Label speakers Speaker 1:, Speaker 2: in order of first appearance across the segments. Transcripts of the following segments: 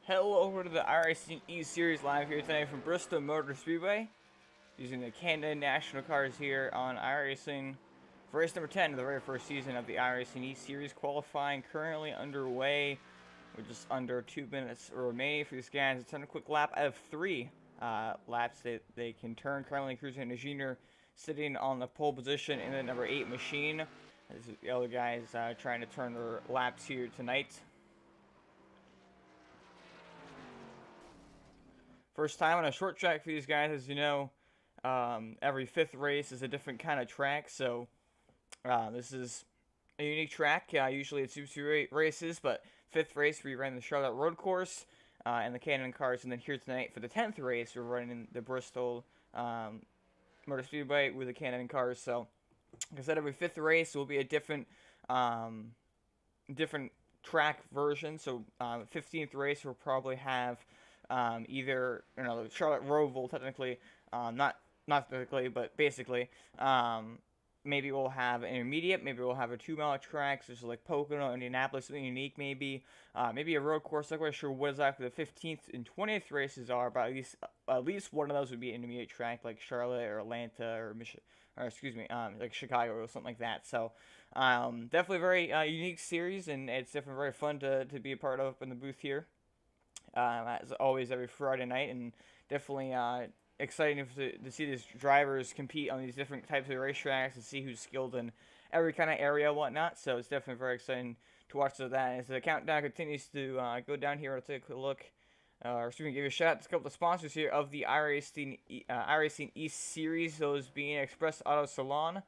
Speaker 1: Hello, over to the iRacing E-Series live here today from Bristol Motor Speedway. Using the Canada National cars here on iRacing for race number 10 of the very first season of the iRacing E-Series. Qualifying currently underway. We're just under 2 minutes remaining for these guys. It's on a quick lap out of 3 laps that they can turn. Currently cruising a junior sitting on the pole position in the number 8 machine. As the other guys trying to turn their laps here tonight. First time on a short track for these guys, as you know. Every 5th race is a different kind of track, so this is a unique track. Usually it's Super Series races, but 5th race we ran the Charlotte Road Course and the Cannon cars, and then here tonight for the 10th race we're running the Bristol Motor Speedway with the Cannon cars. So, like I said, every 5th race will be a different track version. So, 15th race we'll probably have either Charlotte Roval technically, not technically, but basically. Maybe we'll have an intermediate. Maybe we'll have a 2-mile track, so just like Pocono, Indianapolis, something unique. Maybe a road course. I'm not quite sure what exactly the 15th and 20th races are, but at least one of those would be an intermediate track, like Charlotte or Atlanta or like Chicago or something like that. So definitely a very unique series, and it's definitely very fun to be a part of up in the booth here. As always, every Friday night, and definitely exciting to see these drivers compete on these different types of racetracks and see who's skilled in every kind of area and whatnot. So it's definitely very exciting to watch that. As the countdown continues to go down here, I'll take a look. Give you a shout out to a couple of sponsors here of the iRacing East Series, those being Express Auto Salon,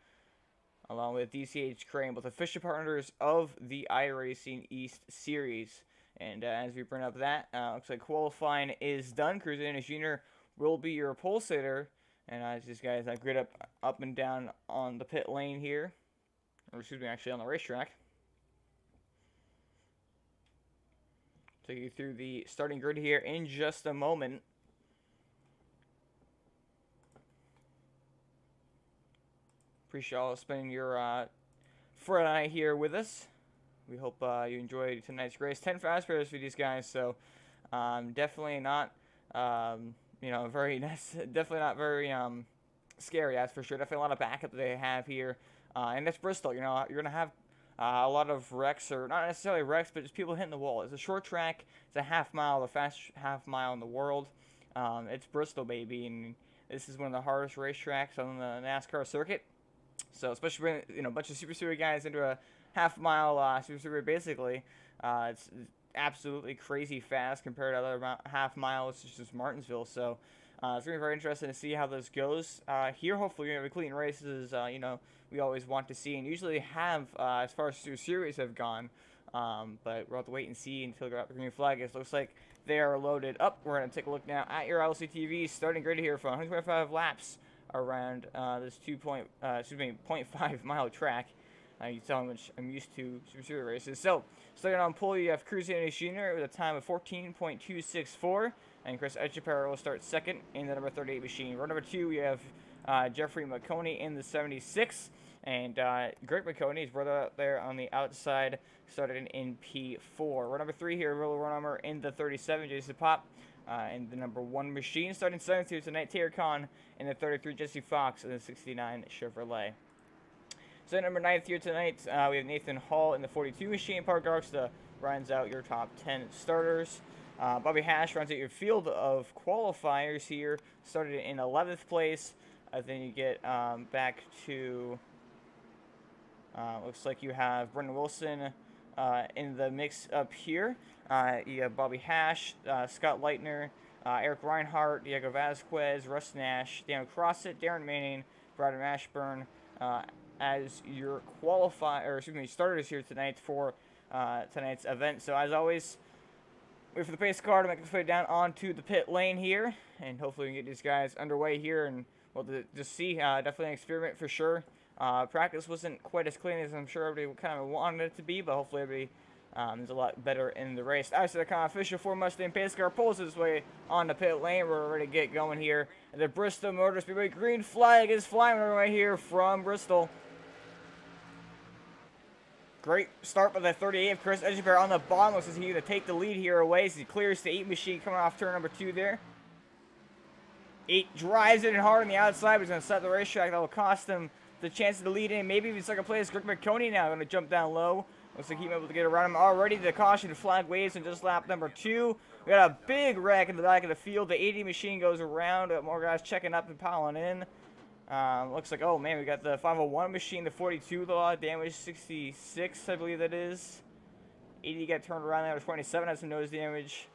Speaker 1: along with DCH Crane, both official partners of the iRacing East Series. And as we bring up that, looks like qualifying is done. Cruising as junior will be your pole sitter. And as these guys grid up and down on the pit lane here, or excuse me, actually on the racetrack. Take you through the starting grid here in just a moment. Appreciate y'all spending your Friday night here with us. We hope you enjoyed tonight's race. 10 fast pairs for these guys, so definitely not, definitely not very scary. That's for sure. Definitely a lot of backup that they have here, and it's Bristol. You're gonna have a lot of wrecks, or not necessarily wrecks, but just people hitting the wall. It's a short track. It's a half mile, the fastest half mile in the world. It's Bristol, baby, and this is one of the hardest racetracks on the NASCAR circuit. So especially bringing a bunch of Super Series guys into a half-mile Super Series, basically, it's absolutely crazy fast compared to other half miles, such as Martinsville. So it's going to be very interesting to see how this goes. Here, hopefully, we're going to have clean races, we always want to see, and usually have as far as Super Series have gone. But we'll have to wait and see until the green flag is. Looks like they are loaded up. We're going to take a look now at your LCTV starting grid here for 125 laps around this 0.5 mile track. You tell how much I'm used to Super Series races. So, starting on pole, you have Cruz Jr. with a time of 14.264, and Chris Etcheper will start second in the number 38 machine. Row number 2, we have Jeffrey McConey in the 76, and Greg McConey is brother out there on the outside, started in P4. Row number 3 here, row number in the 37, Jason Pop. In the number 1 machine, starting 7th here tonight, Taylor Khan in the 33, Jesse Fox in the 69 Chevrolet. So number 9th here tonight, we have Nathan Hall in the 42 machine. Park Garksta rounds out your top 10 starters. Bobby Hash rounds out your field of qualifiers here, started in 11th place. Then you get back to, looks like you have Brendan Wilson in the mix up here. You have Bobby Hash, Scott Leitner, Eric Reinhardt, Diego Vasquez, Russ Nash, Daniel Crossett, Darren Manning, Brandon Ashburn, as your starters here tonight for tonight's event. So as always, wait for the pace car to make its way down onto the pit lane here, and hopefully we can get these guys underway here, and we'll just see. Definitely an experiment for sure. Practice wasn't quite as clean as I'm sure everybody kind of wanted it to be, but hopefully everybody is a lot better in the race. iRacing official for Mustang pace car pulls his way on the pit lane. We're ready to get going here. The Bristol Motor Speedway green flag is flying right here from Bristol. Great start by the 38 of Chris Edgebear on the bottom. Looks as he's going to take the lead here away as he clears the 8 machine coming off turn number 2 there. 8 drives it in hard on the outside, but he's going to set the racetrack. That will cost him the chance to lead in. Maybe even second place. Greg McConey now going to jump down low. Looks like he's able to get around him already. The caution flag waves in just lap number 2. We got a big wreck in the back of the field. The 80 machine goes around. More guys checking up and piling in. Looks like, oh man, we got the 501 machine, the 42 with a lot of damage, 66 I believe that is. 80 got turned around there, 27 has some nose damage.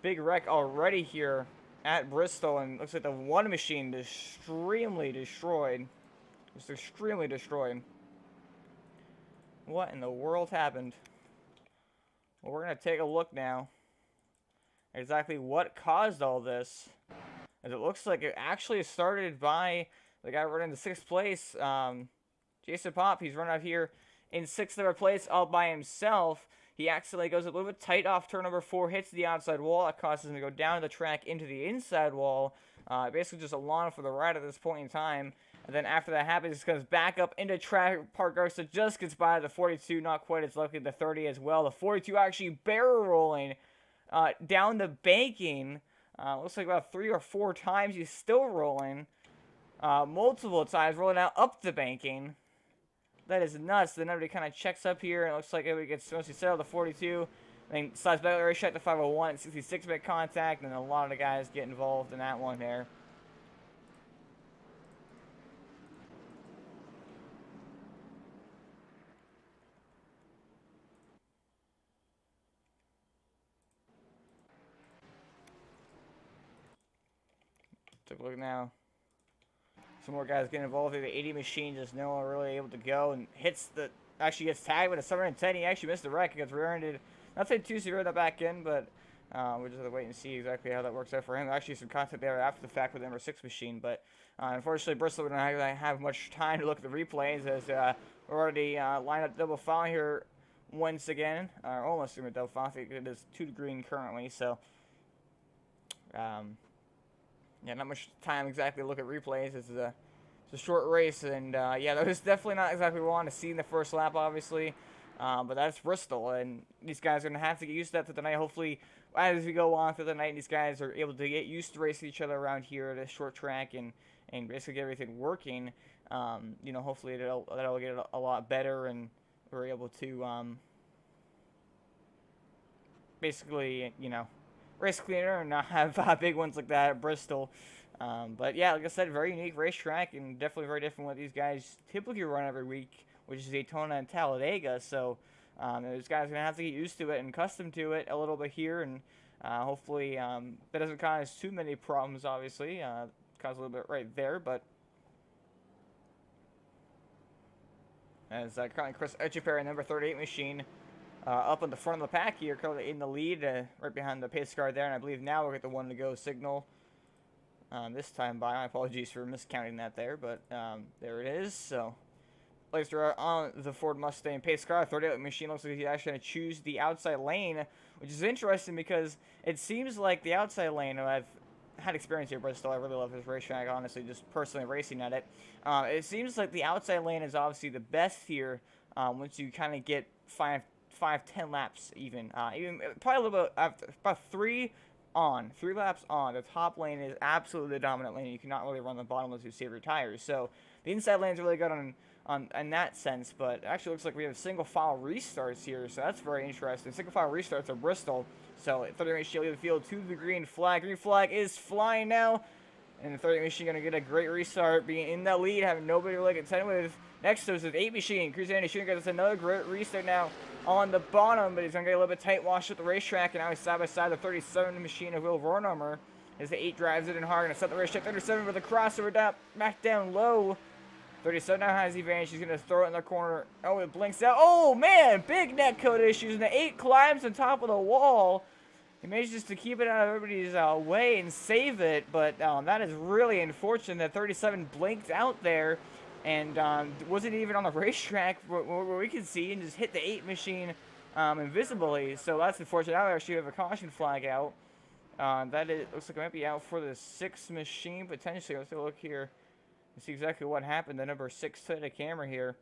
Speaker 1: Big wreck already here at Bristol, and looks like the 1 machine extremely destroyed. Just extremely destroyed. What in the world happened? Well, we're going to take a look now at exactly what caused all this. As it looks like it actually started by the guy running the 6th place, Jason Pop. He's running out here in 6th place all by himself. He accidentally goes a little bit tight off turn number 4, hits the outside wall. That causes him to go down the track into the inside wall. Basically just a lawn for the ride at this point in time. And then after that happens, he comes back up into traffic. Park Garza just gets by the 42, not quite as lucky. The 30 as well. The 42 actually barrel rolling down the banking. Looks like about 3 or 4 times he's still rolling. Multiple times rolling out up the banking. That is nuts. Then everybody kind of checks up here, and it looks like everybody gets mostly settled. The 42. Then slides back to the racetrack. The 501. 66 make contact, and a lot of the guys get involved in that one there. Take a look now. Some more guys getting involved here. The 80 machine just no one really able to go and hits the. Actually gets tagged with a 710. He actually missed the wreck. He gets rear-ended. Not saying too severe in the back end, but we're just going to wait and see exactly how that works out for him. Actually, some contact there after the fact with the number 6 machine, but unfortunately, Bristol we don't have much time to look at the replays as we're already lined up double file here once again, or almost in a double file. I think it is 2 to green currently, so. Yeah, not much time exactly to look at replays. It's a short race, and yeah, that was definitely not exactly what we wanted to see in the first lap, obviously. But that's Bristol, and these guys are going to have to get used to that through the night. Hopefully, as we go on through the night, these guys are able to get used to racing each other around here at a short track and basically get everything working. You know, hopefully that'll get a lot better, and we're able to basically, you know, race cleaner and not have big ones like that at Bristol. But yeah, like I said, very unique racetrack and definitely very different what these guys typically run every week, which is Daytona and Talladega. So those guys are going to have to get used to it and accustomed to it a little bit here, and hopefully that doesn't cause too many problems, obviously. Cause a little bit right there, but as currently Chris Etcheperry, number 38 machine, up in the front of the pack here, currently in the lead, right behind the pace car there, and I believe now we'll get the 1 to go signal this time by. My apologies for miscounting that there, but there it is. So, placed on the Ford Mustang pace car. 38 machine looks like he's actually going to choose the outside lane, which is interesting because it seems like the outside lane, I've had experience here at Bristol. I really love this racetrack, honestly, just personally racing at it. It seems like the outside lane is obviously the best here once you kind of get 10 laps even probably a little bit after about 3 laps on. The top lane is absolutely the dominant lane. You cannot really run the bottom unless you save your tires. So the inside lane is really good on in that sense, but it actually looks like we have single file restarts here, so that's very interesting. Single file restarts at Bristol. So 38 machine leave the field to the green flag. Green flag is flying now, and the 38 machine gonna get a great restart, being in that lead, having nobody to contend with. Next to us is 8 machine. Cruz Andy shooting gets another great restart now on the bottom, but he's going to get a little bit tight wash at the racetrack, and now he's side by side the 37 machine of Will Vornummer as the 8 drives it in hard. Going to set the racetrack. 37 with a crossover down, back down low. 37 now has the advantage. He's going to throw it in the corner. Oh, it blinks out. Oh, man, big net code issues, and the 8 climbs on top of the wall. He manages to keep it out of everybody's way and save it, but that is really unfortunate that 37 blinked out there and wasn't even on the racetrack where we could see, and just hit the 8 machine invisibly. So that's unfortunate. Now we actually have a caution flag out. That looks like it might be out for the 6 machine potentially. Let's take a look here and see exactly what happened. The number 6 to the camera here.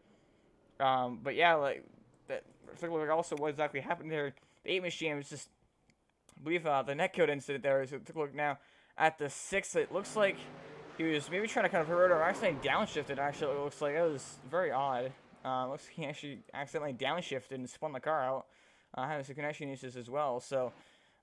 Speaker 1: But yeah, like that took a look also what exactly happened there. The 8 machine was just, I believe the netcode incident there. So take a look now at the 6. It looks like he was maybe trying to kind of hurt or accidentally downshifted. Actually, it looks like it was very odd. Looks like he actually accidentally downshifted and spun the car out. Having some connection issues as well. So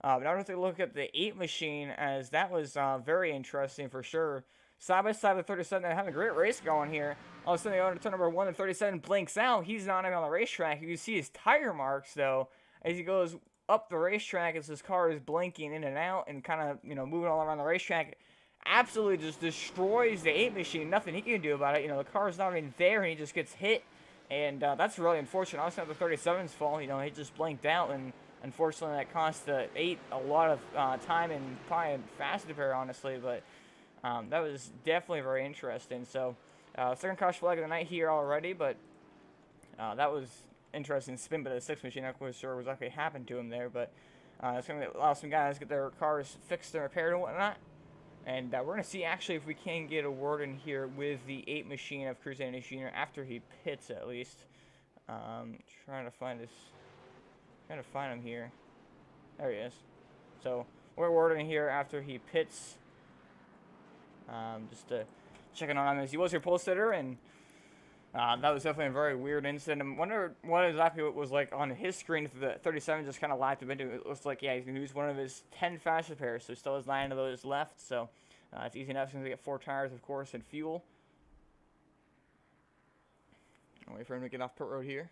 Speaker 1: now we're going to take a look at the 8 machine, as that was very interesting for sure. Side by side with 37, they're having a great race going here. All of a sudden, they go to turn number 1 and 37 blinks out. He's not even on the racetrack. You can see his tire marks, though, as he goes up the racetrack as his car is blinking in and out and kind of, moving all around the racetrack. Absolutely just destroys the 8 machine. Nothing he can do about it. The car's not even there, and he just gets hit. And that's really unfortunate. Obviously, not the 37's fault. He just blinked out, and unfortunately, that cost the 8 a lot of time and probably a fast repair, honestly. But that was definitely very interesting. So, second caution flag of the night here already, but that was interesting spin by the 6 machine. I'm not quite sure what exactly happened to him there, but it's going to allow some guys to get their cars fixed and repaired and whatnot. And we're going to see actually if we can get a word in here with the 8 machine of Cruz Andy Jr. after he pits at least. Trying to find him here. There he is. So we're wording here after he pits. Just checking on him as he was your pole sitter, and that was definitely a very weird incident. I wonder what exactly it was like on his screen if the 37 just kind of lapped him into it. It looks like, yeah, he's going to use one of his 10 fast repairs, so he still has 9 of those left. So it's easy enough. He's going to get 4 tires, of course, and fuel. I'll wait for him to get off pit road here.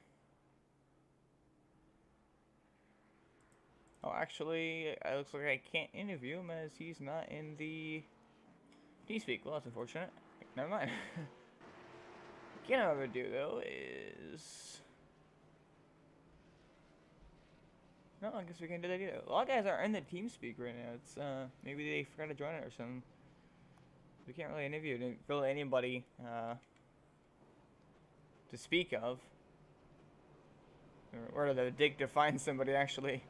Speaker 1: Oh, actually, it looks like I can't interview him as he's not in the TeamSpeak. Well, that's unfortunate. Never mind. What I'm going to do, though, is... No, I guess we can't do that either. A lot of guys are in the TeamSpeak right now. It's, maybe they forgot to join it or something. We can't really interview really anybody, to speak of. Or to dig to find somebody, actually.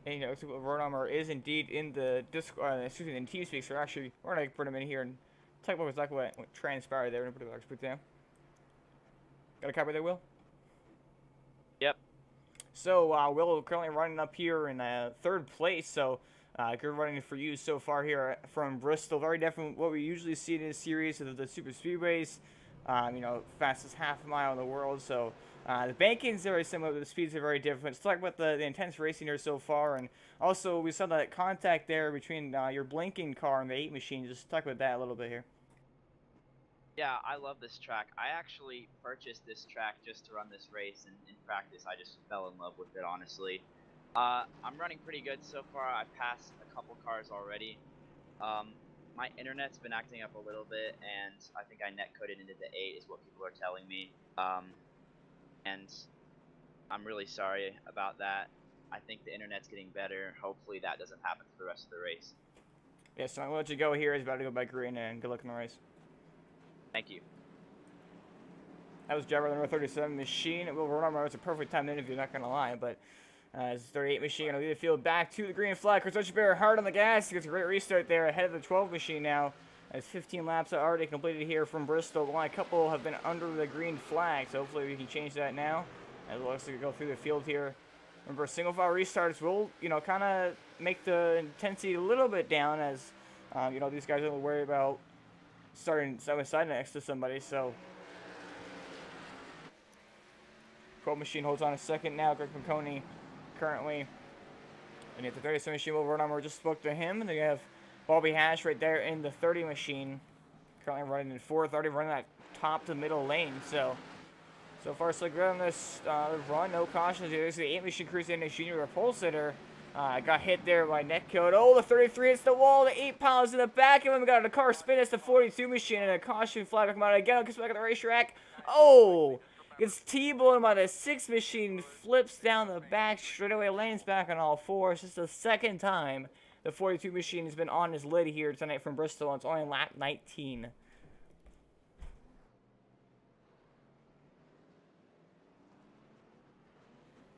Speaker 1: And, Road Armor is indeed in the Discord, excuse me, in TeamSpeak, so we're going to put him in here and talk about exactly what transpired there. We're going to put it down. Got a copy there, Will?
Speaker 2: Yep.
Speaker 1: So, Will currently running up here in 3rd place, so good running for you so far here from Bristol. Very different what we usually see in this series of the super speedways. Fastest half mile in the world, so the banking's very similar, but the speeds are very different. Let's talk about the intense racing here so far, and also we saw that contact there between your blinking car and the 8 machine. Just talk about that a little bit here.
Speaker 2: Yeah, I love this track. I actually purchased this track just to run this race, and in practice I just fell in love with it, honestly. I'm running pretty good so far. I passed a couple cars already. My internet's been acting up a little bit, and I think I netcoded into the 8 is what people are telling me. And I'm really sorry about that. I think the internet's getting better. Hopefully that doesn't happen for the rest of the race.
Speaker 1: Yeah, so I'm going to let you go here. He's about to go by green, and good luck in the race.
Speaker 2: Thank you.
Speaker 1: That was driver number 37 machine. It will run on. It's a perfect time to interview, not going to lie, but it's 38 machine going to lead the field back to the green flag. Chris Bear hard on the gas. He gets a great restart there ahead of the 12 machine now. As 15 laps are already completed here from Bristol. Only a couple have been under the green flag, so hopefully we can change that now. As it looks like we go through the field here. Remember, single file restarts will, kind of make the intensity a little bit down as, these guys don't worry about starting side by side next to somebody, so. 12 machine holds on a second now. Greg McConey currently. And at the 37 machine, Will Vernon, we just spoke to him. And then you have Bobby Hash right there in the 30 machine. Currently running in 4th, already running that top to middle lane. So far so good on this run. No cautions. There's the 8 machine Cruz Andy Jr. pole sitter. Got hit there by netcode. Oh, the 33 hits the wall. The 8 piles in the back of him. Got a car spin. It's the 42 machine. And a caution flag will come out again. Gets back at the racetrack. Oh! Gets T-boned by the 6 machine. Flips down the back straightaway. Lanes back on all 4. It's just the second time the 42 machine has been on his lid here tonight from Bristol. And it's only lap 19.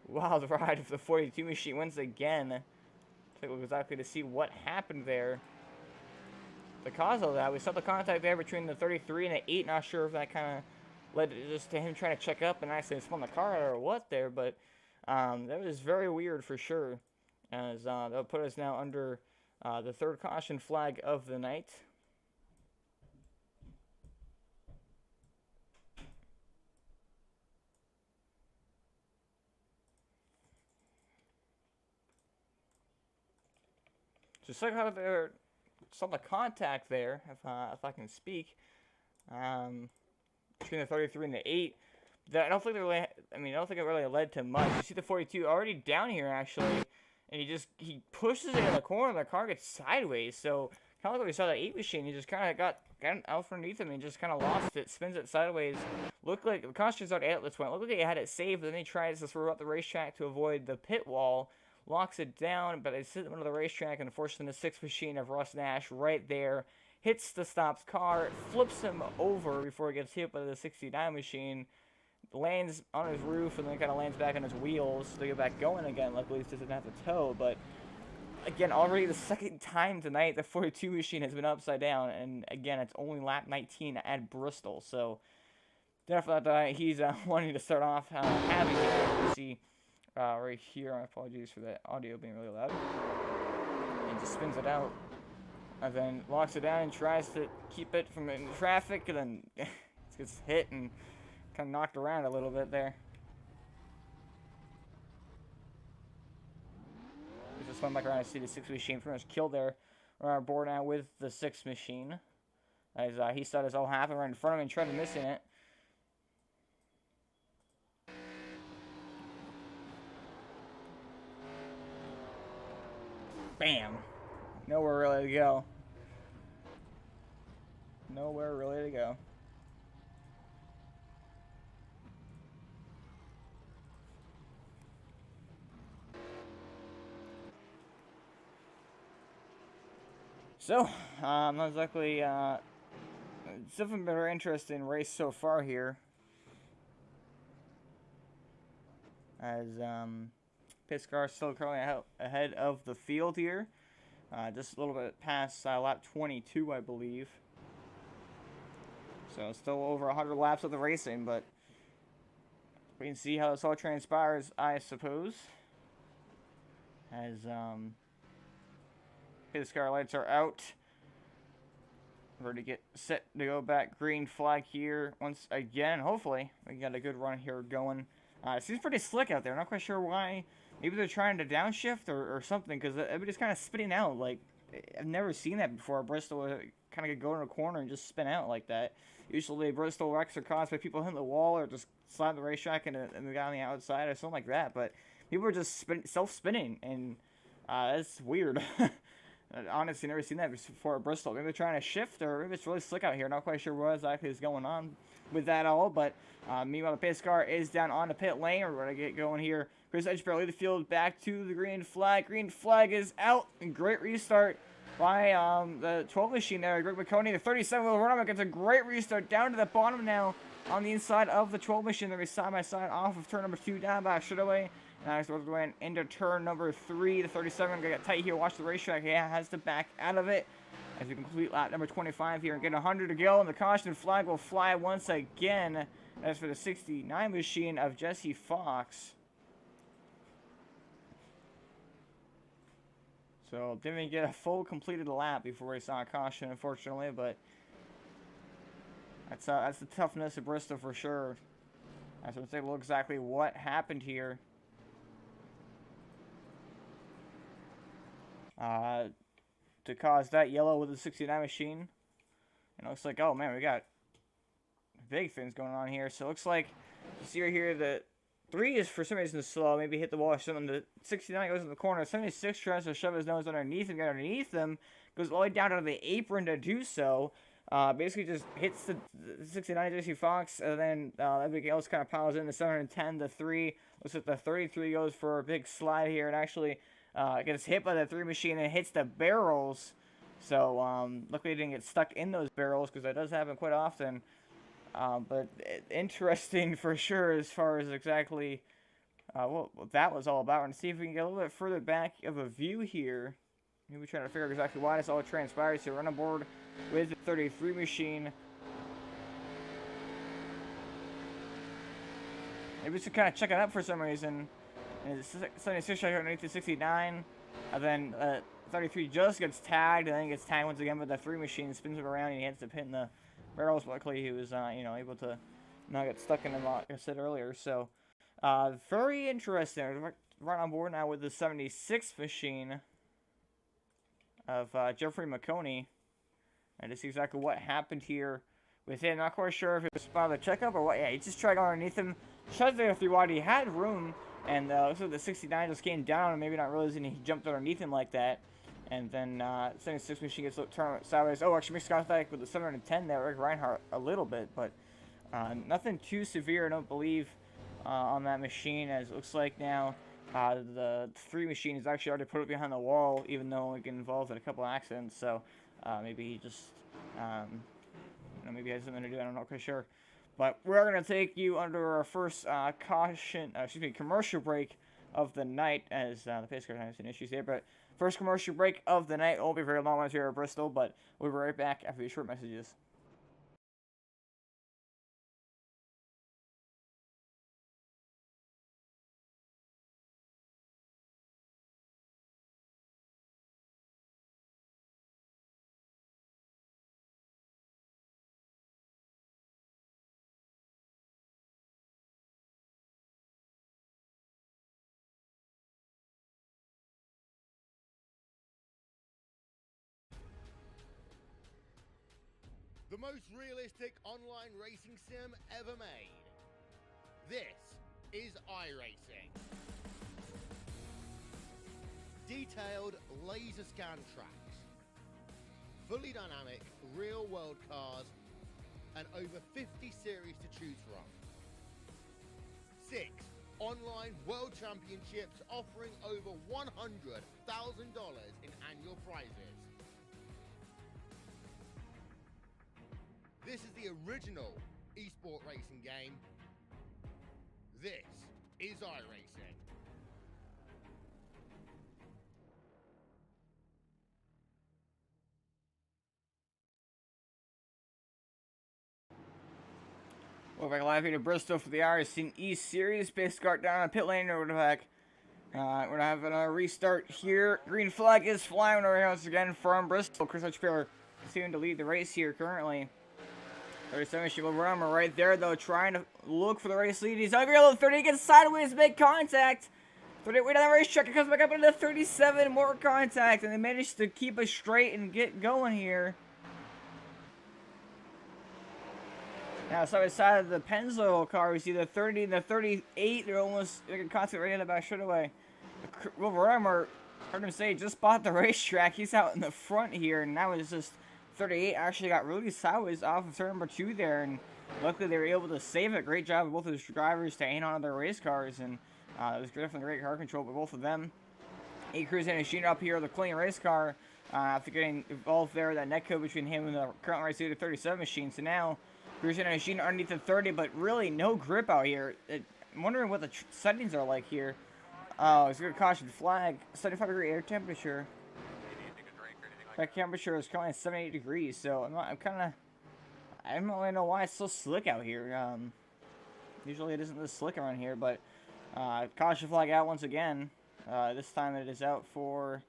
Speaker 1: Wild ride of the 42 machine once again. Take a look exactly to see what happened there. The cause of that, we saw the contact there between the 33 and the 8. Not sure if that kind of led to just to him trying to check up and actually spun the car or what there, but that was very weird for sure, as that'll put us now under the third caution flag of the night. Just like how there some of the contact there, if I can speak, between the 33 and the 8. That I don't think it really led to much. You see the 42 already down here actually, and he pushes it in the corner. The car gets sideways. So kind of like what we saw that 8 machine. He just kind of got out from underneath him and just kind of lost it, spins it sideways. Looked like the caution's already at this point. Looked like he had it saved, but then he tries to throw out the racetrack to avoid the pit wall. Locks it down, but it's sitting on the racetrack, and unfortunately the 6 machine of Russ Nash right there hits the stops car, flips him over before he gets hit by the 69 machine, lands on his roof, and then kind of lands back on his wheels to get back going again. Luckily, he doesn't have to tow, but again, already the second time tonight the 42 machine has been upside down, and again, it's only lap 19 at Bristol, so definitely he's wanting to start off having it. You see right here, my apologies for that audio being really loud, and just spins it out, and then locks it down and tries to keep it from in traffic, and then gets hit and kind of knocked around a little bit there. We just went back around to see the 6 machine pretty much killed there. We're on our board now with the 6 machine, as he saw this all happen right in front of him and tried to miss it. Bam! Nowhere really to go. Nowhere really to go. So, not exactly, it's definitely been a very interesting race so far here. As, Piscar still currently ahead of the field here. Just a little bit past lap 22, I believe. So, still over 100 laps of the racing, but we can see how this all transpires, I suppose. As, Piscar lights are out. Ready to get set to go back. Green flag here once again. Hopefully, we got a good run here going. It seems pretty slick out there. Not quite sure why. Maybe they're trying to downshift or something, because everybody's kind of spinning out. Like, I've never seen that before. Bristol kind of go in a corner and just spin out like that. Usually, Bristol wrecks are caused by people hitting the wall or just slide the racetrack and the guy on the outside or something like that. But people are just self-spinning, and that's weird. Honestly, never seen that before at Bristol. Maybe they're trying to shift, or maybe it's really slick out here. Not quite sure what exactly is going on with that all. But meanwhile, the pace car is down on the pit lane. We're going to get going here. Chris Edgebarrel lead the field back to the green flag. Green flag is out. And great restart by the 12 machine there. Greg McConey, the 37 will run up. Gets a great restart down to the bottom now on the inside of the 12 machine. They're side by side off of turn number 2 down back straightaway. Nice, we're going into turn number 3. The 37 gonna get tight here. Watch the racetrack. Yeah, has to back out of it as we complete lap number 25 here and get 100 to go. And the caution flag will fly once again. As for the 69 machine of Jesse Fox. So didn't get a full completed lap before we saw a caution, unfortunately. But that's the toughness of Bristol for sure. So let's take a look exactly what happened here. To cause that yellow with the 69 machine. And it looks like, oh man, we got big things going on here. So it looks like, you see right here, the 3 is for some reason slow, maybe hit the wall or something. The 69 goes in the corner. 76 tries to shove his nose underneath him, get underneath him, goes all the way down to the apron to do so. Basically just hits the 69 Jesse Fox, and then everybody else kind of piles in. The 710, the 3. Looks like the 33 goes for a big slide here, and actually gets hit by the 3 machine and hits the barrels. So, luckily it didn't get stuck in those barrels, because that does happen quite often. But interesting for sure as far as exactly what that was all about. And see if we can get a little bit further back of a view here. Maybe trying to figure out exactly why this all transpires. So, we're on board with the 33 machine. Maybe just kind of check it up for some reason. And it's 76 right underneath the 69. And then 33 just gets tagged, and then gets tagged once again, but the 3 machine spins it around, and he ends up hitting the barrels. Luckily, he was, able to not get stuck in them, like I said earlier. So, very interesting. Right on board now with the 76 machine of Jeffrey McConey. And to see exactly what happened here with him. Not quite sure if it was part of the checkup or what. Yeah, he just tried going underneath him. Shot there 3 wide. He had room. And looks like the 69 just came down and maybe not realizing he jumped underneath him like that. And then 76 machine gets turned sideways. Oh, actually makes contact with the 710 there, Rick Reinhardt, a little bit. But nothing too severe, I don't believe, on that machine. As it looks like now the 3 machine is actually already put it behind the wall, even though it get involved in a couple accidents. So maybe he just, maybe he has something to do. I don't know for sure. But we're going to take you under our first commercial break of the night, as the pace car has some issues here. But first commercial break of the night. It won't be very long ones here at Bristol, but we'll be right back after these short messages.
Speaker 3: The most realistic online racing sim ever made. This is iRacing. Detailed laser scan tracks, fully dynamic real world cars, and over 50 series to choose from. 6 online world championships offering over $100,000 in annual prizes. This is the original esport racing game. This is iRacing.
Speaker 1: We're back live here to Bristol for the iRacing East Series. Pace car down on pit lane. We're back. We're going to have a restart here. Green flag is flying over here once again from Bristol. Chris Hutchfield continuing to lead the race here currently. 37 Shiva Rama right there, though, trying to look for the race lead. He's over here, 30, gets sideways, make contact. 38 on the racetrack, it comes back up into 37, more contact, and they managed to keep us straight and get going here. Now, side by side of the Pennzoil car, we see the 30 and the 38. They're almost making contact right in the back straightaway. Wolverhampton, heard him say, just bought the racetrack. He's out in the front here, and now it's just 38 actually got really sideways off of turn number 2 there, and luckily they were able to save it. Great job of both of those drivers staying on their race cars, and it was definitely great car control by both of them. 8 Cruz and Ashina up here, the clean race car, after getting involved there, that netcode between him and the current race leader 37 machine. So now Cruz and Ashina underneath the 30, but really no grip out here. I'm wondering what the settings are like here. Oh, it's a good caution flag, 75-degree air temperature. That temperature is currently 78 degrees, so I don't really know why it's so slick out here. Usually it isn't this slick around here, but caution flag out once again. This time it is out for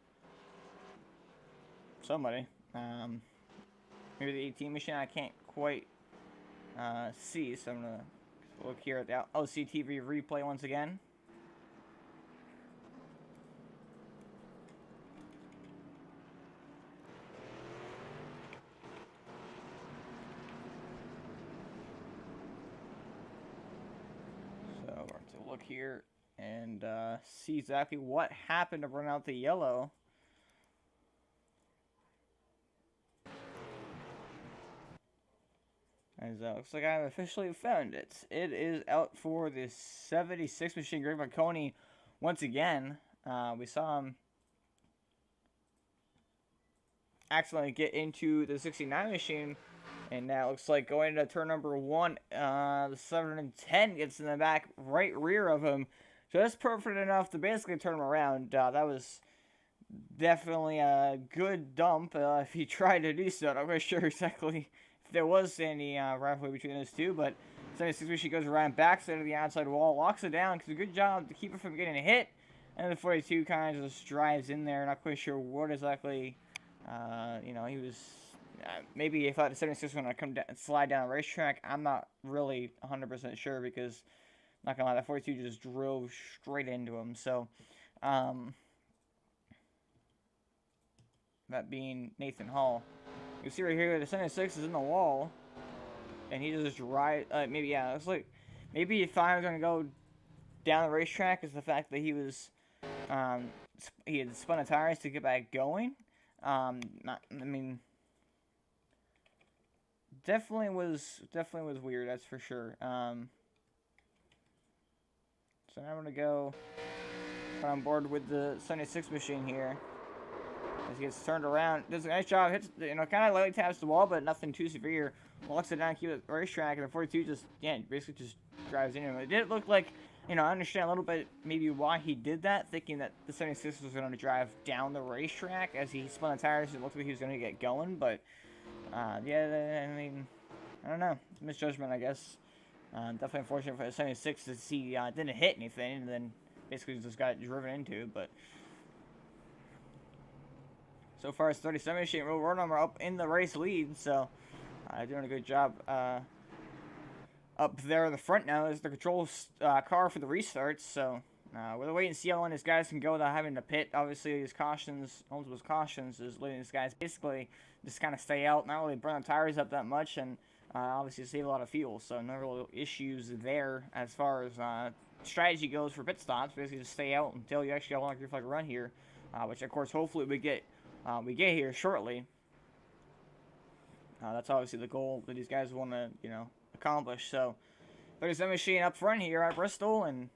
Speaker 1: somebody. Maybe the 18 machine. I can't quite see, so I'm gonna look here at the LCTV replay once again. Look here and see exactly what happened to run out the yellow. As looks like I've officially found it. It is out for the 76 machine, Greg Marconi. Once again, we saw him accidentally get into the 69 machine. And now it looks like going into turn number 1, the 710 gets in the back right rear of him. So that's perfect enough to basically turn him around. That was definitely a good dump if he tried to do so. I'm not quite sure exactly if there was any rivalry between those two, but 76 machine goes around, backs it to the outside wall, locks it down, does a good job to keep it from getting a hit. And the 42 kind of just drives in there, not quite sure what exactly, you know, he was, maybe he thought the 76 was going to come down, slide down the racetrack. I'm not really 100% sure because, not going to lie, that 42 just drove straight into him. So, that being Nathan Hall. You see right here, the 76 is in the wall, and he just drives, maybe, yeah, it's like, maybe he thought he was going to go down the racetrack is the fact that he was, he had spun the tires to get back going. I mean, definitely was weird, that's for sure. So now I'm gonna go on board with the 76 machine here. As he gets turned around, does a nice job, hits, you know, kind of lightly taps the wall, but nothing too severe. Locks it down, keeps it racetrack, and the 42 just, yeah, basically just drives into him. It did look like, you know, I understand a little bit maybe why he did that, thinking that the 76 was going to drive down the racetrack as he spun the tires. It looked like he was going to get going, but, yeah, I mean, I don't know. Misjudgment, I guess. Definitely unfortunate for the 76 to see didn't hit anything, and then basically just got driven into, but so far it's 37 machine, Real World Number up in the race lead, so doing a good job up there in the front now is the control car for the restarts, so we're waiting to see how long these guys can go without having to pit. Obviously, these cautions, multiple cautions, is letting these guys basically just kind of stay out, not really burn the tires up that much, and obviously save a lot of fuel, so no real issues there as far as strategy goes for pit stops. Basically just stay out until you actually have a long reflect run here, which of course hopefully we get here shortly. That's obviously the goal that these guys want to, you know, accomplish. So 37 machine up front here at Bristol, and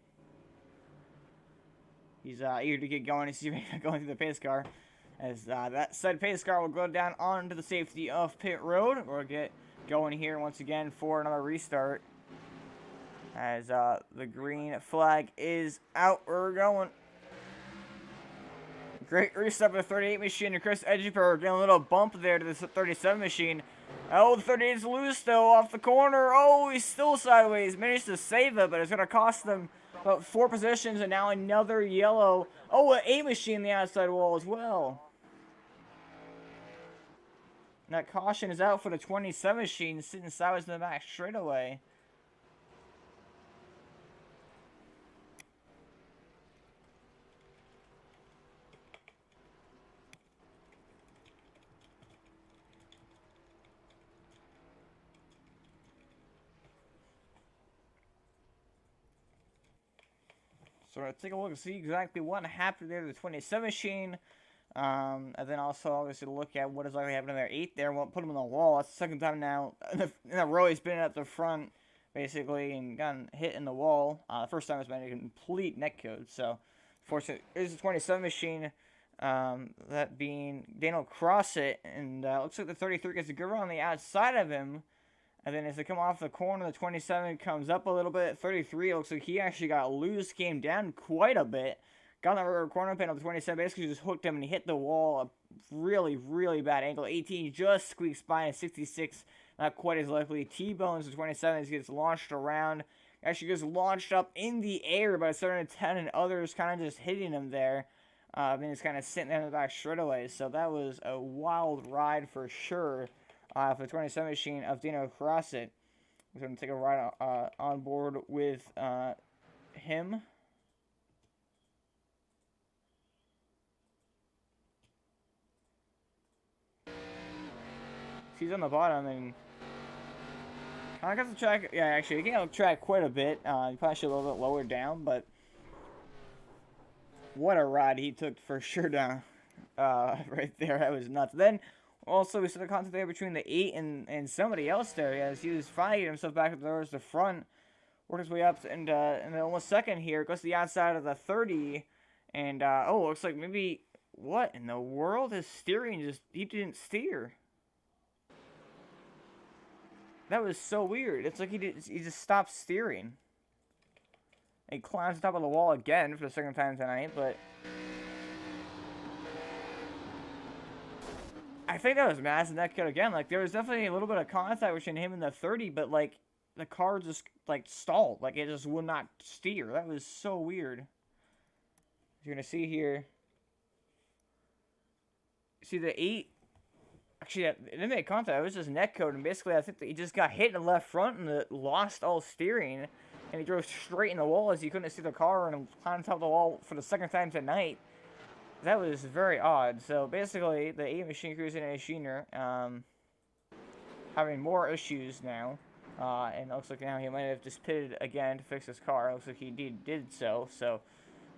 Speaker 1: he's eager to get going. He's going through the pace car, as that said pace car will go down onto the safety of pit road. We'll get going here once again for another restart, as the green flag is out. We're going. Great restart with the 38 machine, and Chris Edgeper getting a little bump there to the 37 machine. Oh, the 38 is loose though, off the corner. Oh, he's still sideways. Managed to save it, but it's going to cost them about 4 positions, and now another yellow. Oh, an 8 machine in the outside wall as well. And that caution is out for the 27 machine, sitting sideways in the back straightaway. So we're going to take a look and see exactly what happened there to the 27 machine. And then also obviously look at what is likely happening there. 8 there, won't put him on the wall. That's the second time now in a row he's been at the front, basically, and gotten hit in the wall. The first time it's been a complete neck code. So, fortunately, here's the 27 machine. That being Daniel Crossit, and looks like the 33 gets a good run on the outside of him. And then as they come off the corner, the 27 comes up a little bit. 33 looks like he actually got loose, came down quite a bit. Got on the corner pin of the 27, basically just hooked him and he hit the wall. A really, really bad angle. 18 just squeaks by, and 66 not quite as likely. T-bones the 27 as he gets launched around. Actually gets launched up in the air by 7 and 10, and others kind of just hitting him there. And he's kind of sitting there in the back straight away. So that was a wild ride for sure. For the 27 machine of Dino Crossit. We're going to take a ride on board with him. He's on the bottom and kind of got the track. Yeah, actually, he got the track quite a bit. He probably should a little bit lower down, but what a ride he took for sure down right there. That was nuts. Then also, we saw the contact there between the 8 and somebody else there. As he was fighting himself back up towards the front, worked his way up, and in the almost second here, goes to the outside of the 30, and oh, looks like maybe, what in the world? His steering just, he didn't steer. That was so weird. It's like he just stopped steering. He climbs on top of the wall again for the second time tonight, but I think that was massive neck cut again. Like, there was definitely a little bit of contact between him and the 30, but, like, the car just, like, stalled. Like, it just would not steer. That was so weird. You're going to see here. See the 8. Actually, it didn't make contact. It was just neck code. And basically, I think that he just got hit in the left front and it lost all steering. And he drove straight in the wall as you couldn't see the car and climbed on top of the wall for the second time tonight. That was very odd. So basically, the 8 machine cruising and Sheener, having more issues now. And it looks like now he might have just pitted again to fix his car. It looks like he did so. So,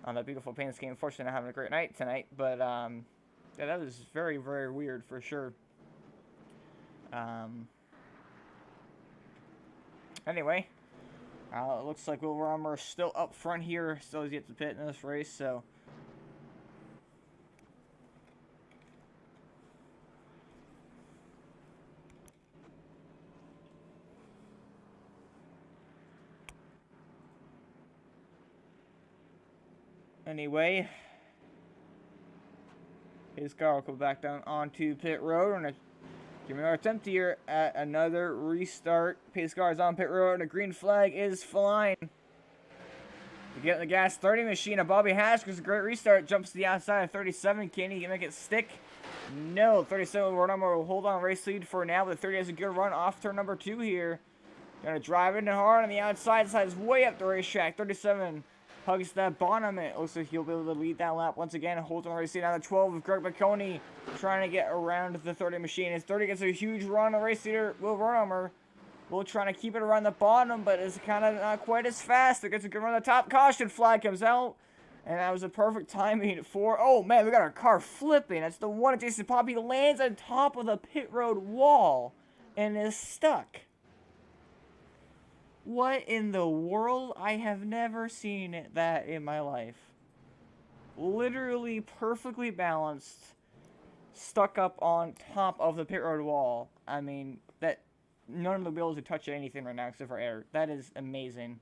Speaker 1: on that beautiful paint scheme, unfortunately not having a great night tonight. But, yeah, that was very, very weird for sure. Anyway. It looks like Will Romer is still up front here. Still has yet to pit in this race, so. Anyway. His car will go back down onto pit road and give me our attempt here at another restart. Pace car is on pit road and a green flag is flying. You get in the gas 30 machine of Bobby Haskell's a great restart. Jumps to the outside of 37. Can he make it stick? No. 37 will hold on race lead for now, but 30 has a good run off turn number 2 here. Gonna drive in hard on the outside. Slides way up the racetrack. 37 hugs that bottom. It looks like he'll be able to lead that lap once again. Holds on race lead on the 12 of Greg McConey trying to get around the 30 machine. As 30 gets a huge run, the race leader, Will Romer, will try to keep it around the bottom, but it's kind of not quite as fast. It gets a good run on the top. Caution flag comes out. And that was a perfect timing for... Oh, man, we got our car flipping. That's the one of Jason Poppy lands on top of the pit road wall and is stuck. What in the world? I have never seen that in my life. Literally perfectly balanced, stuck up on top of the pit road wall. I mean, that none of the wheels are touching anything right now except for air. That is amazing.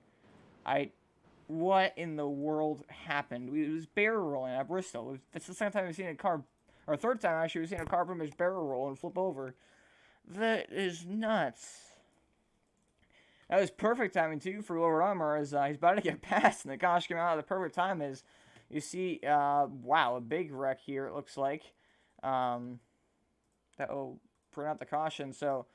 Speaker 1: What in the world happened? It was barrel rolling at Bristol. That's the second time we've seen a car, or third time actually, we've seen a car pretty much barrel roll and flip over. That is nuts. That was perfect timing, too, for Will Romer, as he's about to get past, and the gosh came out at the perfect time, as you see, wow, a big wreck here, it looks like. That will print out the caution, so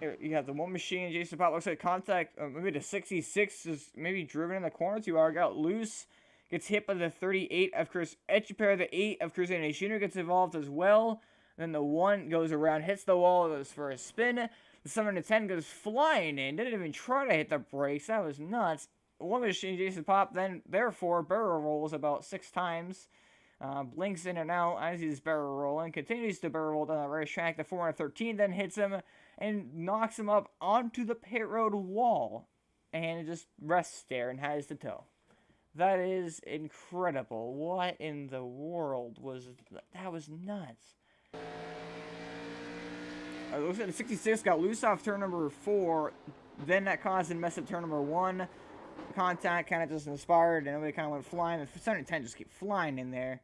Speaker 1: here you have the one machine, Jason Pop looks like contact, maybe the 66 is maybe driven in the corner too hard, got loose, gets hit by the 38 of Chris Etcheper, the 8 of Chris Andy Jr. gets involved as well, then the 1 goes around, hits the wall, goes for a spin. The 7 to 10 goes flying in. Didn't even try to hit the brakes. That was nuts. One machine, Jason Pop, then, therefore, barrel rolls about 6 times. Blinks in and out as he's barrel rolling. Continues to barrel roll down the racetrack. The 413 then hits him and knocks him up onto the pit road wall. And it just rests there and has to tow. That is incredible. What in the world was... That was nuts. It looks like the 66 got loose off turn number 4. Then that caused a mess at turn number 1. Contact kind of just inspired, and it kind of went flying. The 710 just kept flying in there.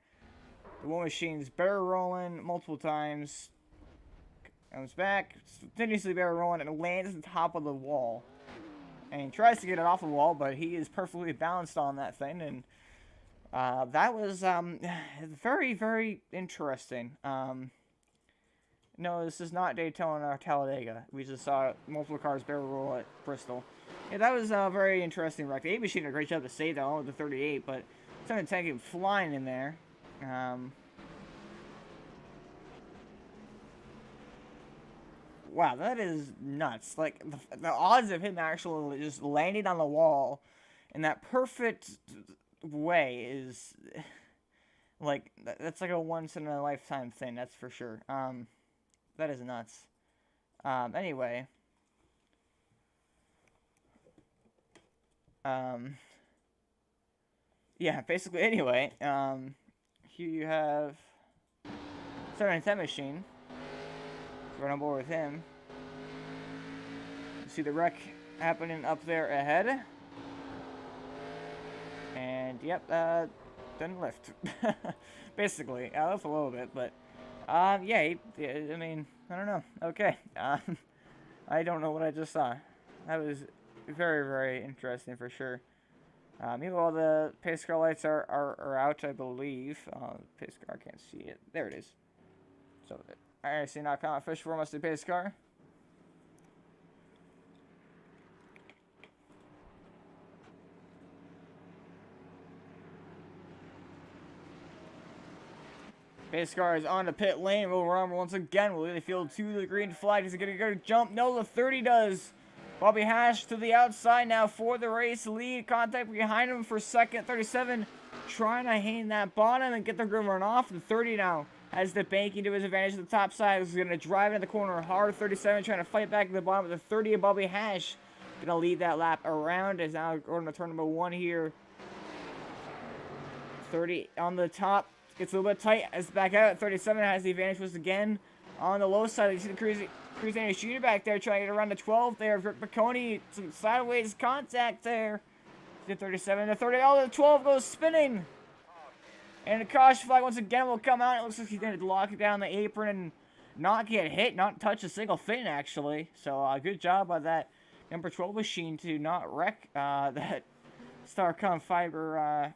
Speaker 1: The one machine's barrel rolling multiple times. Comes back, continuously barrel rolling, and lands on top of the wall. And he tries to get it off the wall, but he is perfectly balanced on that thing. And that was very, very interesting. No, this is not Daytona or Talladega. We just saw multiple cars barrel roll at Bristol. Yeah, that was a very interesting wreck. The 8 machine did a great job to save that one with the 38, but 710 came flying in there. Wow, that is nuts. Like, the odds of him actually just landing on the wall in that perfect way is... Like, that's like a once-in-a-lifetime thing, that's for sure. That is nuts. Anyway. Yeah, basically, anyway. Here you have 710 machine. Run on board with him. You see the wreck happening up there ahead. And, yep, didn't lift. Basically, I lift a little bit, but... yeah, I mean, I don't know. Okay. I don't know what I just saw. That was very, very interesting for sure. Meanwhile, the pace car lights are out, I believe. Pace car, I can't see it. There it is. So, iRacing.com official for must pace car. Pace car is on the pit lane. Will run once again. Will the field to the green flag. Is it going to go jump? No, the 30 does. Bobby Hash to the outside now for the race lead. Contact behind him for second. 37 trying to hang that bottom and get the good run off. The 30 now has the banking to his advantage. The top side is going to drive into the corner hard. 37 trying to fight back at the bottom. The 30 of Bobby Hash going to lead that lap around. Is now going to turn number 1 here. 30 on the top. Gets a little bit tight as back out. 37 has the advantage once again. On the low side, you see the cruising shooter back there trying to get around the 12 there. Rick Piccone, some sideways contact there. The 37, the 30, oh, the 12 goes spinning. And the caution flag once again will come out. It looks like he's going to lock down the apron and not get hit, not touch a single fin actually. So good job by that number 12 machine to not wreck that Starcom Fiber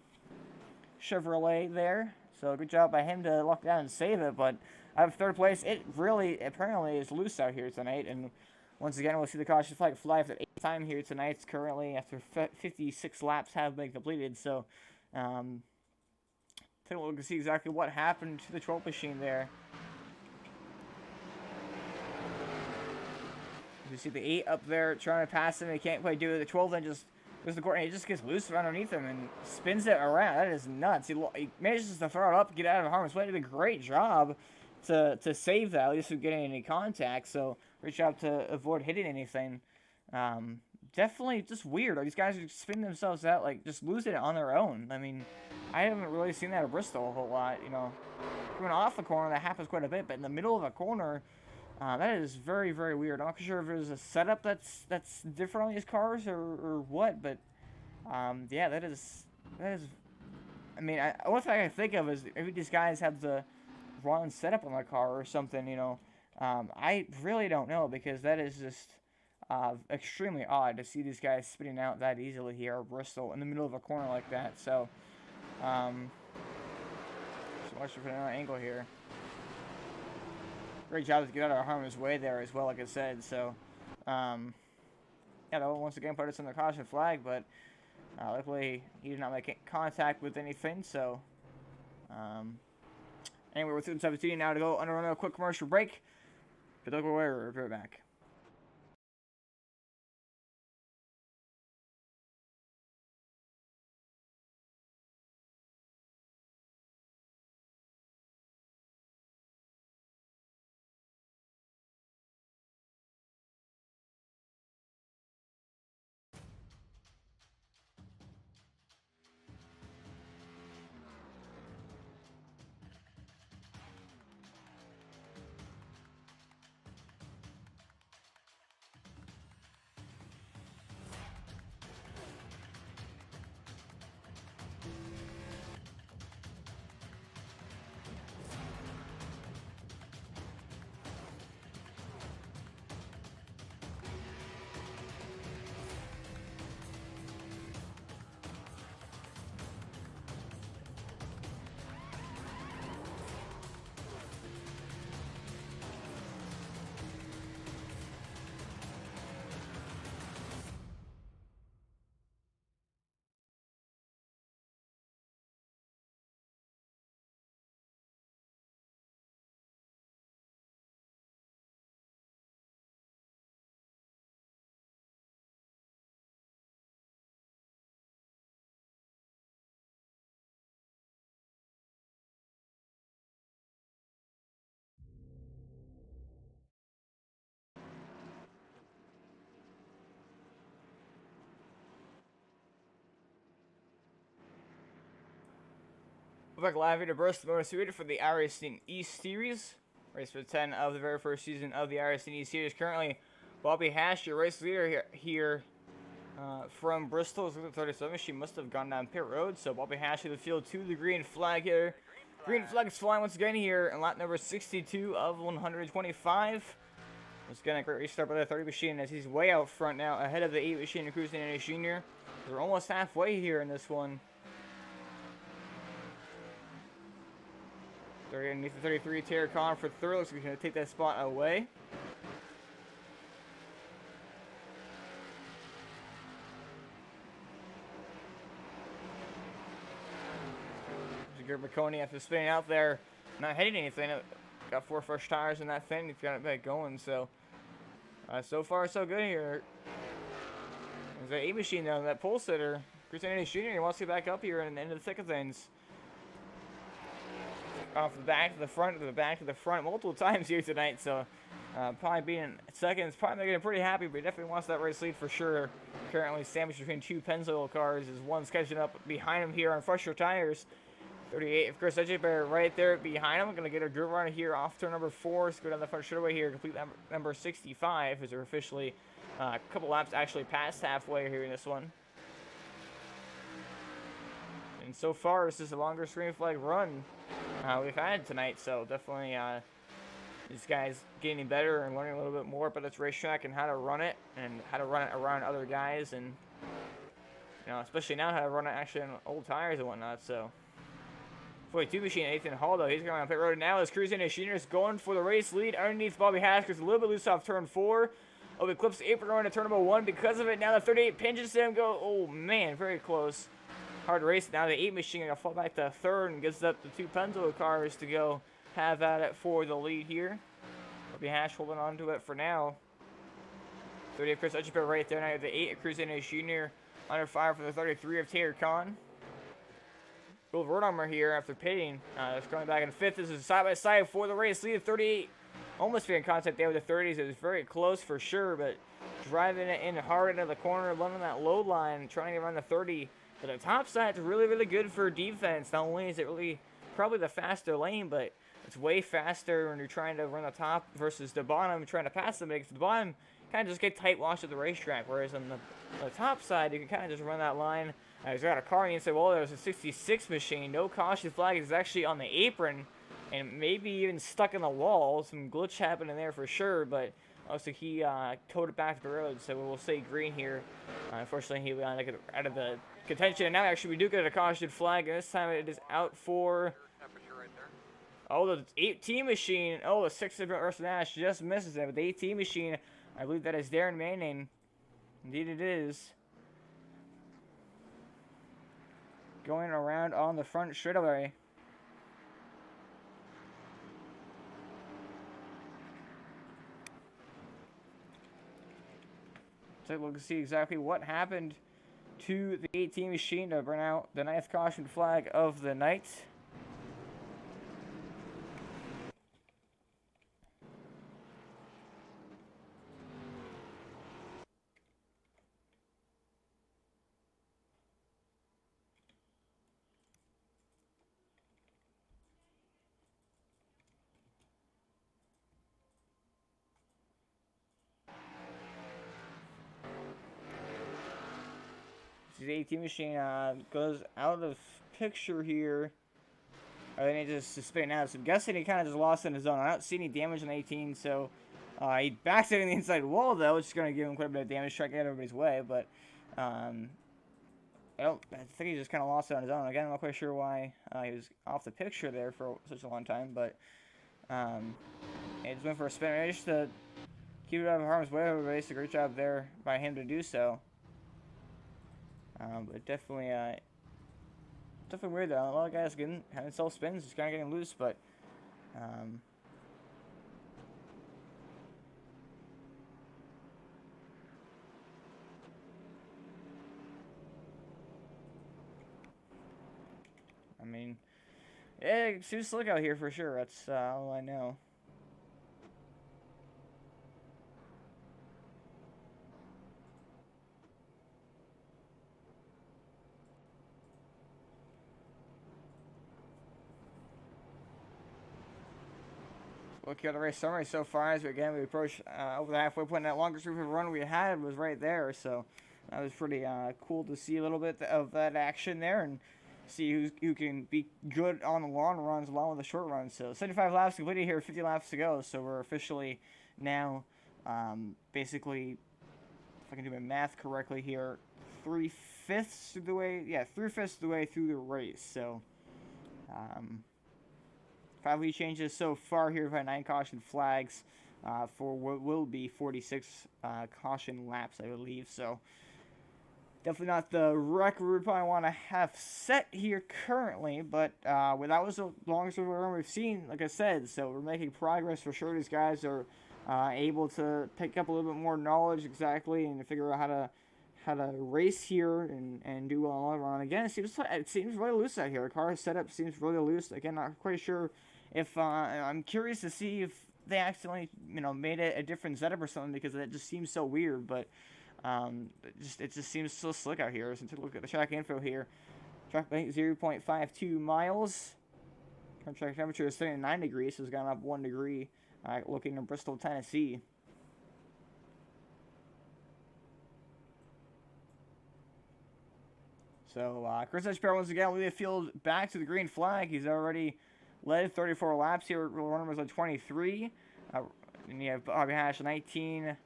Speaker 1: Chevrolet there. So good job by him to lock down and save it, but out of third place, it really apparently is loose out here tonight. And once again, we'll see the caution flag fly for the 8th time here tonight. It's currently after 56 laps have been completed. So take a look to see exactly what happened to the 12 machine there. You see the 8 up there trying to pass him. He can't quite do it. The 12 then just goes to the court and he just gets loose underneath him and spins it around. That is nuts. He manages to throw it up, get out of harm's way. He did a great job to save that, at least without getting any contact. So great job to avoid hitting anything. Definitely just weird. These guys are spinning themselves out, like just losing it on their own. I mean, I haven't really seen that at Bristol a whole lot. You know, coming off the corner that happens quite a bit, but in the middle of a corner. That is very, very weird. I'm not sure if there's a setup that's different on these cars or what, but yeah, that is. I mean, one thing I can think of is maybe these guys have the wrong setup on their car or something. You know, I really don't know because that is just extremely odd to see these guys spinning out that easily here at Bristol in the middle of a corner like that. So, just watch for another angle here. Great job to get out of harm's way there as well, like I said. So, yeah, they'll once again put us on the caution flag, but luckily he did not make contact with anything. So, anyway, we're through the 17 now to go under another quick commercial break. But look where we're right back. We're back live here to Bristol Motor Speedway for the iRacing East Series. Race for 10 of the very first season of the iRacing East Series. Currently, Bobby Hash, your race leader here from Bristol, is looking at 37. She must have gone down pit road. So Bobby Hash in the field to the green flag here. Green flag is flying once again here in lap number 62 of 125. It's getting a great restart by the 30 machine as he's way out front now, ahead of the 8 machine and Cruising in Jr. We're almost halfway here in this one. They're underneath the 33, Terry Khan for third. Looks like he's going to take that spot away. Gert McConey after spinning out there, not hitting anything. Got 4 fresh tires in that thing. He's got it back going. So, so far so good here. There's that 8 machine though, that pole sitter. Chris Andy Jr. He wants to get back up here and into the thick of things. Off the back to the front, to the back to the front, multiple times here tonight. So, probably being second is probably making him pretty happy, but he definitely wants that race lead for sure. Currently sandwiched between 2 Pennzoil cars. As one's catching up behind him here on fresher tires. 38 of Chris Edgebear right there behind him. Going to get a good run here off turn number 4. So go down the front straightaway here. Complete number 65 as they're officially a couple laps actually past halfway here in this one. And so far, this is the longest green flag run we've had tonight. So definitely these guys getting better and learning a little bit more about this racetrack and how to run it and how to run it around other guys. And, you know, especially now how to run it actually on old tires and whatnot. So 42 machine, Nathan Hall, though. He's going on pit road now. As Cruising and Jr. is going for the race lead underneath Bobby Haskins. A little bit loose off turn 4. Oh, he clips the apron going to turn number 1 because of it. Now the 38 pinches him. Go. Oh, man. Very close. Hard race. Now the 8 machine going to fall back to 3rd and gives up the 2 Pennzoil cars to go have at it for the lead here. Bobby Hash holding on to it for now. 38 Chris Edgebear right there. Now the 8 of Cruising and Jr. under fire for the 33 of Taylor Khan. Bill Verdommer here after pitting. It's coming back in 5th. This is side by side for the race lead. 38 almost being in contact there with the 30s. It was very close for sure, but driving it in hard into the corner, running that low line, trying to run the 30. But the top side's really, really good for defense. Not only is it really probably the faster lane, but it's way faster when you're trying to run the top versus the bottom, trying to pass them. Because the bottom kind of just get tight washed at the racetrack, whereas on the top side, you can kind of just run that line. He's got a car, and you say, well, there's a 66 machine. No caution flag is actually on the apron, and maybe even stuck in the wall. Some glitch happening there for sure, but also he towed it back to the road, so we'll say green here. Unfortunately, he got out of the contention, and now actually we do get a caution flag, and this time it is out for... Oh, the 18 machine. Oh, the 6 of Urson Ash just misses it, but the 18 machine, I believe that is Darren Manning. Indeed it is. Going around on the front straightaway. Take a look to see exactly what happened to the 18 machine to burn out the 9th caution flag of the night. The 18 machine goes out of picture here. I think he just spinning out. So I'm guessing he kind of just lost in his zone. I don't see any damage on 18, so he backs it in the inside wall, though, which is going to give him quite a bit of damage, trying to get everybody's way. But I think he just kind of lost it on his own. Again, I'm not quite sure why he was off the picture there for such a long time, but he just went for a spin just to keep it out of harm's way. Everybody did a great job there by him to do so. But definitely weird though. A lot of guys having self spins, just kind of getting loose, but I mean, yeah, it's too slick out here for sure. That's all I know. Looking at the race summary so far, as we approach over the halfway point. That longest group of run we had was right there, so that was pretty cool to see a little bit of that action there and see who can be good on the long runs along with the short runs. So 75 laps completed here, 50 laps to go. So we're officially now Basically, if I can do my math correctly here, 3/5 of the way, yeah, 3/5 of the way through the race. So, 5 lead changes so far here. We've had 9 caution flags for what will be 46 caution laps, I believe. So, definitely not the record we probably want to have set here currently, but that was the longest run we've seen, like I said. So, we're making progress for sure. These guys are able to pick up a little bit more knowledge exactly and figure out how to race here and do well on the run. Again, it seems really loose out here. The car setup seems really loose. Again, not quite sure if I'm curious to see if they accidentally made it a different setup or something, because it just seems so weird. But it just seems so slick out here. So take a look at the track info here. Track length 0.52 miles. Current track temperature is 79 degrees, so it's gone up 1 degree. Looking in Bristol, Tennessee. So, Chris Edgepair once again leading the field back to the green flag. He's already led 34 laps here. Roll numbers on 23. And you have Bobby Hash 19.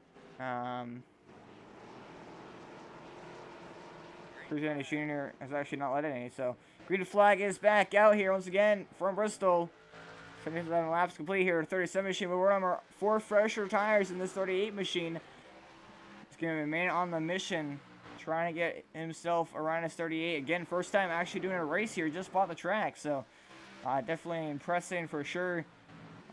Speaker 1: Cruz Andy Jr. has actually not led any. So, green flag is back out here once again from Bristol. 57 laps complete here. 37 machine. But we're on our 4 fresher tires in this 38 machine. He's going to remain on the mission, trying to get himself around his 38. Again, first time actually doing a race here. Just bought the track. So, definitely impressive for sure.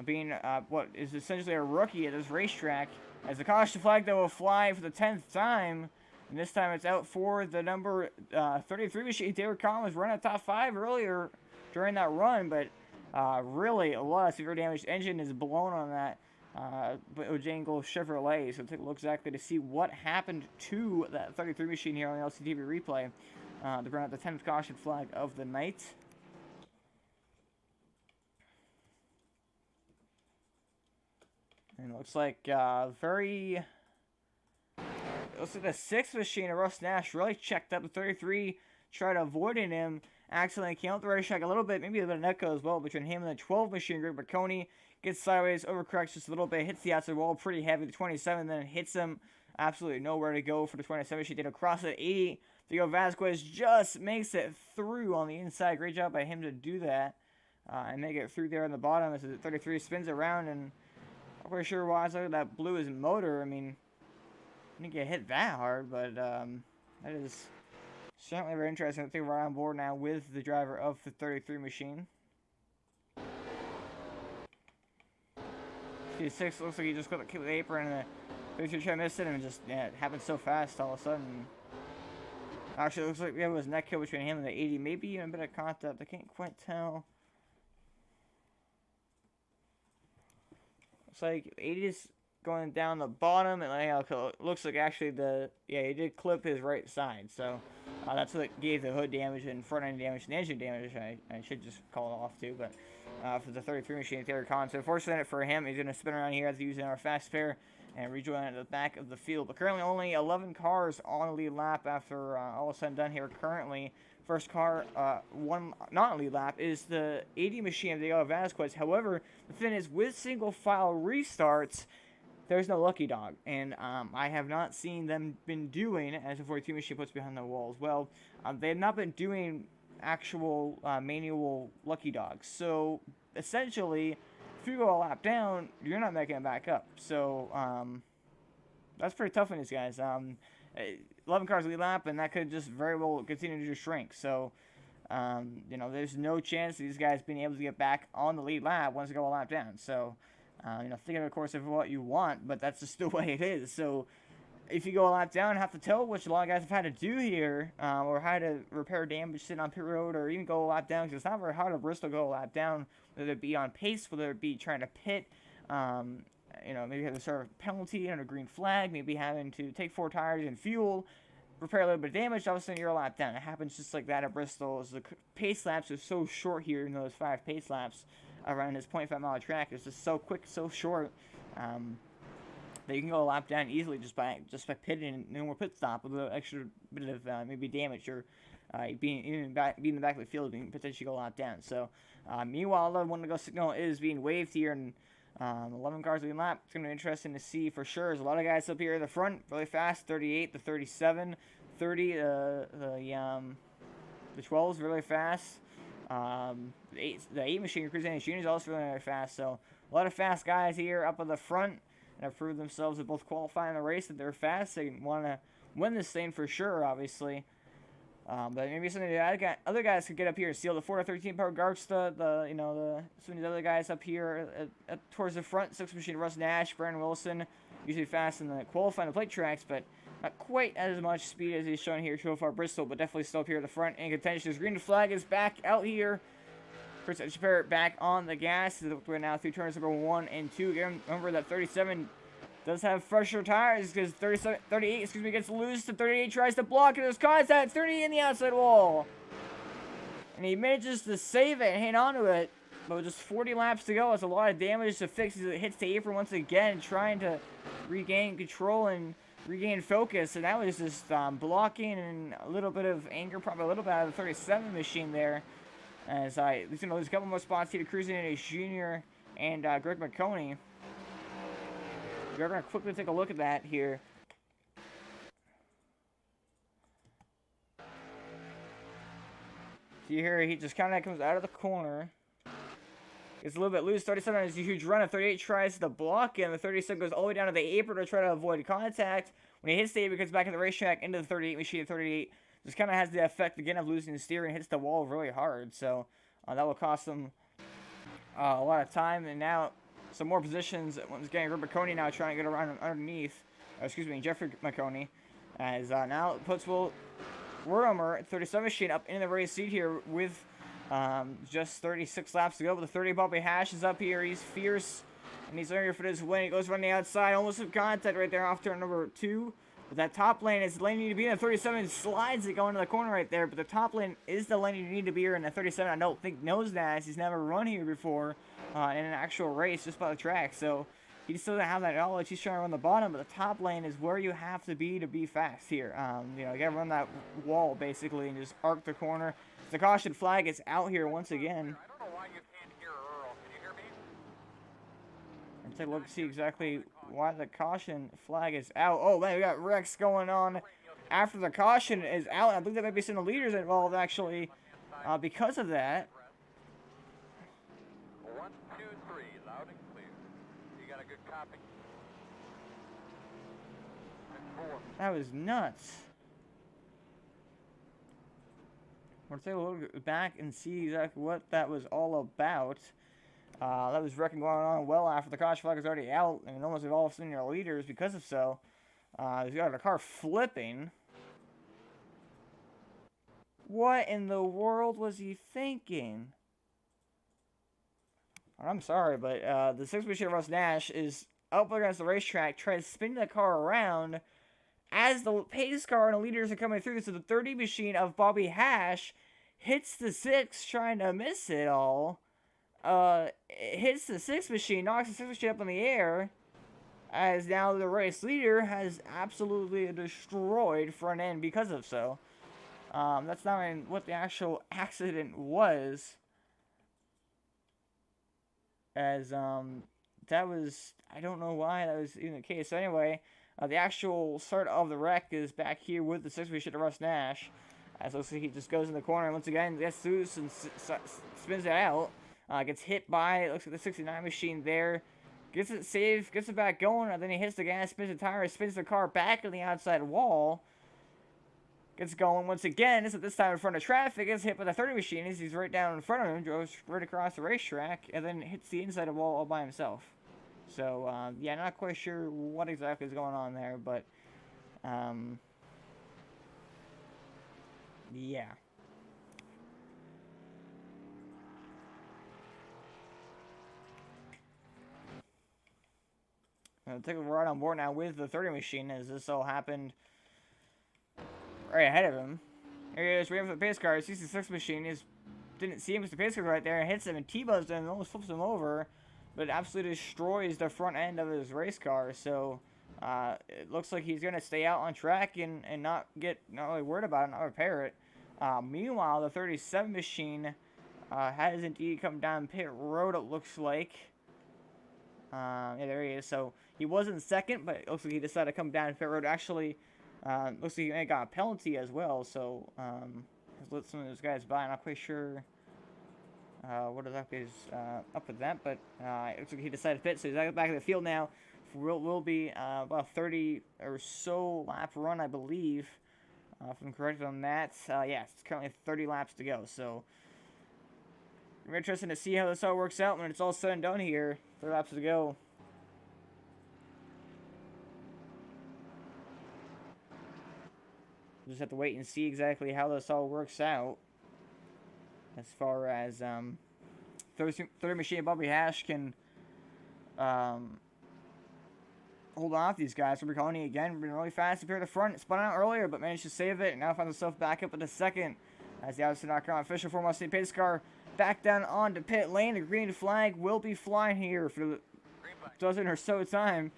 Speaker 1: Being what is essentially a rookie at this racetrack. As the caution flag, though, will fly for the 10th time. And this time it's out for the number 33 machine. David Collins running at top 5 earlier during that run, but really a lot of severe damage. Engine is blown on that Bojangles Chevrolet. So take a look exactly to see what happened to that 33 machine here on the LCTV replay. To bring out the 10th caution flag of the night. And it looks like it looks like the 6th machine of Russ Nash really checked up. The 33 tried avoiding him. Accidentally came out the racetrack a little bit, maybe a bit of an echo as well between him and the 12 machine group. But Coney gets sideways, overcorrects just a little bit, hits the outside wall pretty heavy. The 27 then hits him. Absolutely nowhere to go for the 27 machine. Did across at 80. Diego Vasquez just makes it through on the inside. Great job by him to do that and make it through there on the bottom as the 33 spins around. And I'm not quite sure why that blew his motor. I mean, didn't get hit that hard, but that is certainly very interesting. I think we're on board now with the driver of the 33 machine. 6 looks like he just got the kick with the apron, and the 33 tried to miss it, and it happened so fast all of a sudden. Actually, it looks like there was a neck kill between him and the 80, maybe even a bit of contact. I can't quite tell. Looks like 80 is going down the bottom, and it looks like actually he did clip his right side, so that's what gave the hood damage and front end damage and engine damage. I should just call it off too, but for the 33 machine, Taylor Collins. So fortunate for him, he's going to spin around here as using our fast pair and rejoin at the back of the field. But currently only 11 cars on the lead lap after all is said and done here. Currently, first car, one not lead lap, is the 80 machine of Diego Vasquez. However, the thing is, with single file restarts, there's no lucky dog, and I have not seen them been doing, as the 42 machine puts behind the wall as well, they have not been doing actual manual lucky dogs. So essentially, if you go a lap down, you're not making it back up. So that's pretty tough on these guys. 11 cars lead lap, and that could just very well continue to just shrink. So there's no chance of these guys being able to get back on the lead lap once they go a lap down. So think of course of what you want, but that's just the way it is. So if you go a lap down, have to tow, which a lot of guys have had to do here, or had to repair damage sitting on pit road, or even go a lap down, because it's not very hard to Bristol go a lap down, whether it be on pace, whether it be trying to pit, maybe have to serve a penalty under a green flag, maybe having to take 4 tires and fuel, repair a little bit of damage, all of a sudden you're a lap down. It happens just like that at Bristol, as the pace laps are so short here in those 5 pace laps around this 0.5 mile track. It's just so quick, so short, that you can go a lap down easily just by pitting, no more pit stop with an extra bit of maybe damage, or being in the back of the field, you can potentially go a lap down. So meanwhile, the one to go signal is being waved here, and 11 cars leading lap. It's going to be interesting to see for sure. There's a lot of guys up here in the front, really fast. 38, the 37, 30, the 12 is really fast. The 8 machine, Cruising Junior, is also really fast. So a lot of fast guys here up in the front, and have proved themselves at both qualifying the race that they're fast. They want to win this thing for sure, obviously. But maybe some of the other guys could get up here and steal the 413 power Garsta, some of these other guys up here towards the front. 6 machine, Russ Nash, Brandon Wilson, usually fast in the qualifying the plate tracks, but not quite as much speed as he's shown here so far. Bristol, but definitely still up here at the front in contention. His green flag is back out here. Chris Shapiro back on the gas. We're now through turns number 1 and 2. Again, remember that 37 does have fresher tires because 38 gets loose. The 38 tries to block it. There's contact. 38 in the outside wall. And he manages to save it and hang on to it. But with just 40 laps to go, it's a lot of damage to fix as it hits the apron once again, trying to regain control and regain focus. And that was just blocking and a little bit of anger, probably a little bit out of the 37 machine there. As there's a couple more spots here to Cruising into Junior and Greg McConey. We're going to quickly take a look at that here. See here, he just kind of comes out of the corner. Gets a little bit loose. 37 has a huge run. A 38 tries to block him. The 37 goes all the way down to the apron to try to avoid contact. When he hits the apron, he comes back in the racetrack into the 38 machine. 38 just kind of has the effect again of losing the steering, hits the wall really hard. So that will cost him a lot of time. And now some more positions. Once again, Greg McConey now trying to get around underneath. Jeffrey McConey. As now it puts Will Werner, 37 machine, up in the race seat here with just 36 laps to go. But the 30 Bobby Hash is up here. He's fierce. And he's eager for this win. He goes around the outside. Almost in contact right there off turn number 2. But that top lane is the lane you need to be in. The 37 slides it going to the corner right there. But the top lane is the lane you need to be in. The 37, I don't think, knows that, as he's never run here before in an actual race just by the track. So he still doesn't have that knowledge. He's trying to run the bottom. But the top lane is where you have to be fast here. You got to run that wall, basically, and just arc the corner. The caution flag is out here once again.
Speaker 4: I don't know why you can't hear Earl. Can you hear me?
Speaker 1: And take a look to see exactly why the caution flag is out. Oh man, we got wrecks going on after the caution is out. I believe there might be some of the leaders involved actually because of that.
Speaker 4: 1, 2, 3, loud and clear. You got a good copy. And 4.
Speaker 1: That was nuts. We'll take a look back and see exactly what that was all about. That was wrecking going on well after the caution flag was already out, and almost all of a sudden your leaders because of so. He's got a car flipping. What in the world was he thinking? I'm sorry, but the 6 machine of Russ Nash is up against the racetrack, trying to spin the car around as the pace car and the leaders are coming through. So the 30 machine of Bobby Hash hits the 6, trying to miss it all. Hits the 6 machine, knocks the 6 machine up in the air, as now the race leader has absolutely destroyed front end because of so. That's not even what the actual accident was. As, that was, I don't know why that was even the case. So anyway, the actual start of the wreck is back here with the 6 machine of Russ Nash. As looks like he just goes in the corner and once again gets loose and spins it out. Gets hit by, it looks like the 69 machine there. Gets it saved, gets it back going, and then he hits the gas, spins the tire, spins the car back on the outside wall. Gets going once again, this time in front of traffic, gets hit by the 30 machine as he's right down in front of him, goes right across the racetrack, and then hits the inside of the wall all by himself. So, yeah, not quite sure what exactly is going on there, but, yeah. I'll take a ride on board now with the 30 machine as this all happened right ahead of him. Here he is, waiting for the pace car. 66 machine didn't see him because the pace car right there and hits him and T-bows him and almost flips him over, but absolutely destroys the front end of his race car. So it looks like he's going to stay out on track and not really worried about it, not repair it. Meanwhile, the 37 machine has indeed come down pit road, it looks like. Yeah, there he is. So he was in second, but it looks like he decided to come down pit road. Actually, looks like he got a penalty as well. So has let some of those guys by. I'm not quite sure what exactly is up with that, but it looks like he decided to pit. So he's back in the field now. Will be about 30 or so lap run, I believe. If I'm correct on that. Yeah, it's currently 30 laps to go. So we're interested to see how this all works out when it's all said and done here. 3 laps to go. We'll just have to wait and see exactly how this all works out. As far as 30 Machine Bobby Hash can hold off these guys from Bricconi again. Been really fast up here at the front. Spun out earlier, but managed to save it. And now finds himself back up at the second. As the outside knocker on official for Mustang pace car back down onto pit lane. The green flag will be flying here for the dozen or so time.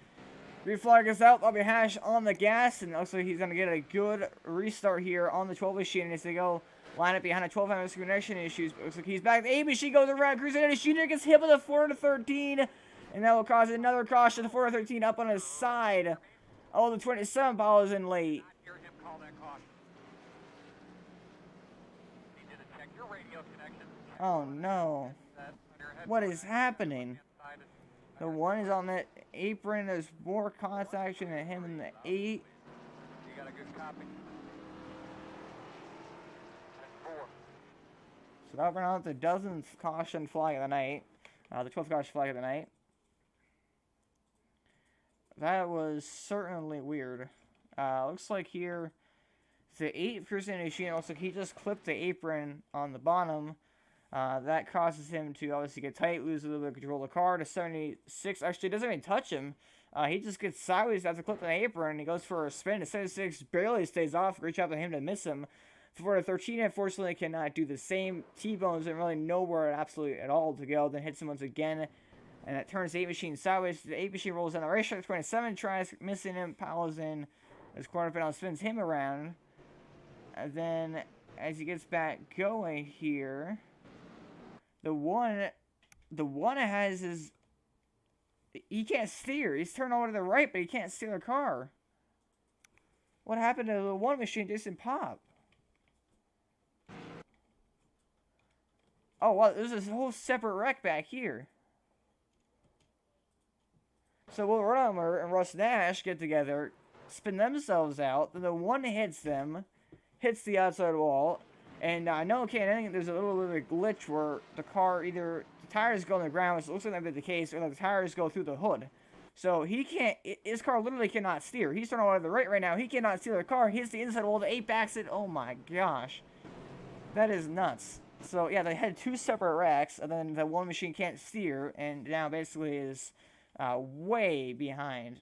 Speaker 1: Green flag is out. Bobby Hash on the gas. And it looks like he's going to get a good restart here on the 12 machine as they go line up behind a 12 hour connection issues. But it looks like he's back. The 8 machine goes around. Cruising in. Junior gets hit with a 4-13. And that will cause another caution. The 4-13 up on his side. Oh, the 27 follows in late. Oh no. What is happening? The 1 is on that apron. There's more contact than him in the 8.
Speaker 4: You got a good copy. That's 4.
Speaker 1: So that went out the 10th caution flag of the night. The 12th caution flag of the night. That was certainly weird. Looks like here, the 8 cruising machine, looks like he just clipped the apron on the bottom. That causes him to obviously get tight, lose a little bit of control of the car to 76. Actually, it doesn't even touch him. He just gets sideways after clipping the apron. He goes for a spin. The 76 barely stays off. Great job of him to miss him. For the 13, unfortunately, cannot do the same. T-bones and really nowhere absolutely at all to go. Then hits him once again. And that turns the 8 machine sideways. The 8 machine rolls down the racetrack. 27 tries, missing him. Powell's in. As corner panel spins him around. And then, as he gets back going here, the one has his. He can't steer. He's turned over to the right, but he can't steer the car. What happened to the 1 machine? Didn't pop. Oh, well, there's this whole separate wreck back here. So Will Romer and Russ Nash get together, spin themselves out, then the 1 hits them, hits the outside wall, and I know, okay, I think there's a little bit of a glitch where the car either, the tires go on the ground, which looks like that would be the case, or the tires go through the hood. So he can't, his car literally cannot steer. He's turning over to the right now, he cannot steer the car, hits the inside wall, the 8 backs it, oh my gosh. That is nuts. So yeah, they had 2 separate wrecks, and then the 1 machine can't steer, and now basically is way behind.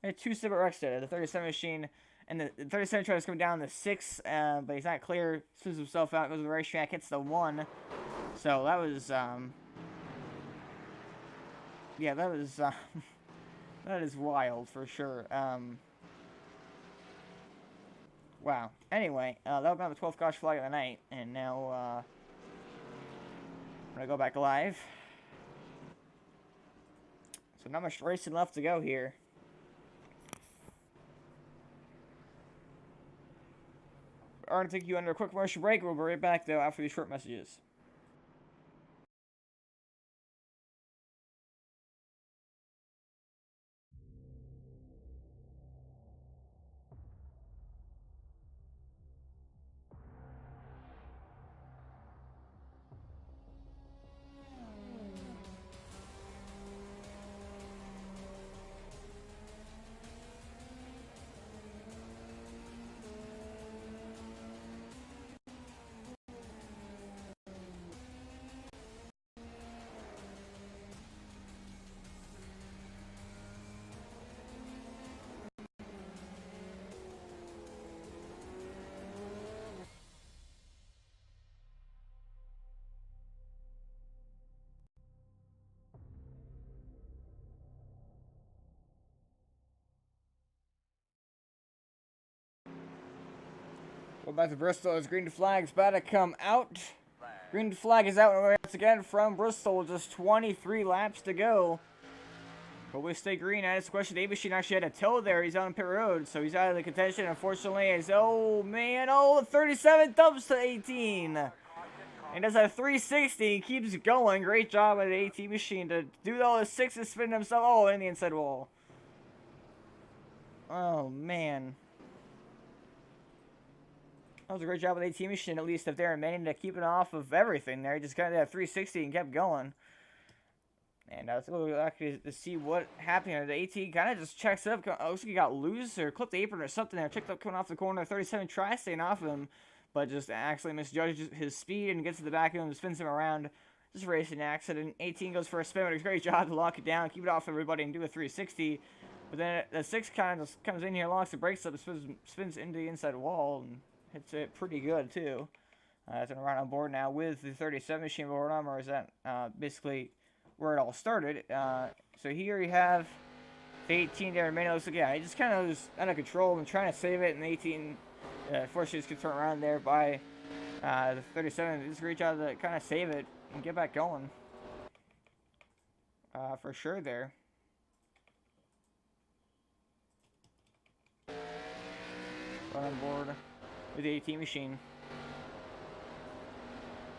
Speaker 1: We had 2 separate wrecks there. The 37 machine and the 37 tries to come down the 6, but he's not clear. Spins himself out, goes to the racetrack, hits the 1. So that was, yeah, that was, that is wild for sure. Wow. Anyway, that was the 12th caution flag of the night, and now, I'm gonna go back live. So not much racing left to go here. We're going to take you under a quick commercial break. We'll be right back, though, after these short messages. Well, back to Bristol as green flag's about to come out.
Speaker 4: Flag.
Speaker 1: Green flag is out once again from Bristol. Just 23 laps to go. But we stay green. That's the question. The machine actually had a tow there. He's on pit road, so he's out of the contention. Unfortunately, oh man, 37 dumps to 18. And does a 360. Keeps going. Great job by the AT machine to do all the sixes, spin himself. Oh, in the inside wall. Oh man. That was a great job with the AT machine, at least, if they're managing to keep it off of everything there. He just kind of did a 360 and kept going. And I was able to see what happened. The AT kind of just checks up. Looks like he got loose or clipped the apron or something there. Checked up coming off the corner. 37 tries staying off of him, but just actually misjudges his speed and gets to the back of him and spins him around. Just a racing accident. 18 goes for a spin, but it's a great job to lock it down, keep it off everybody, and do a 360. But then the 6 kind of just comes in here, locks the brakes up, spins into the inside wall, and hits it pretty good, too. It's going to run on board now with the 37 machine. But what number is that? Basically where it all started. So here you have the 18 there. Man, it looks like, yeah, he just kind of was out of control and trying to save it. And the 18, fortunately, just gets turned around there by the 37. It's a great job to kind of save it and get back going. For sure there. Run on board with the 18 machine.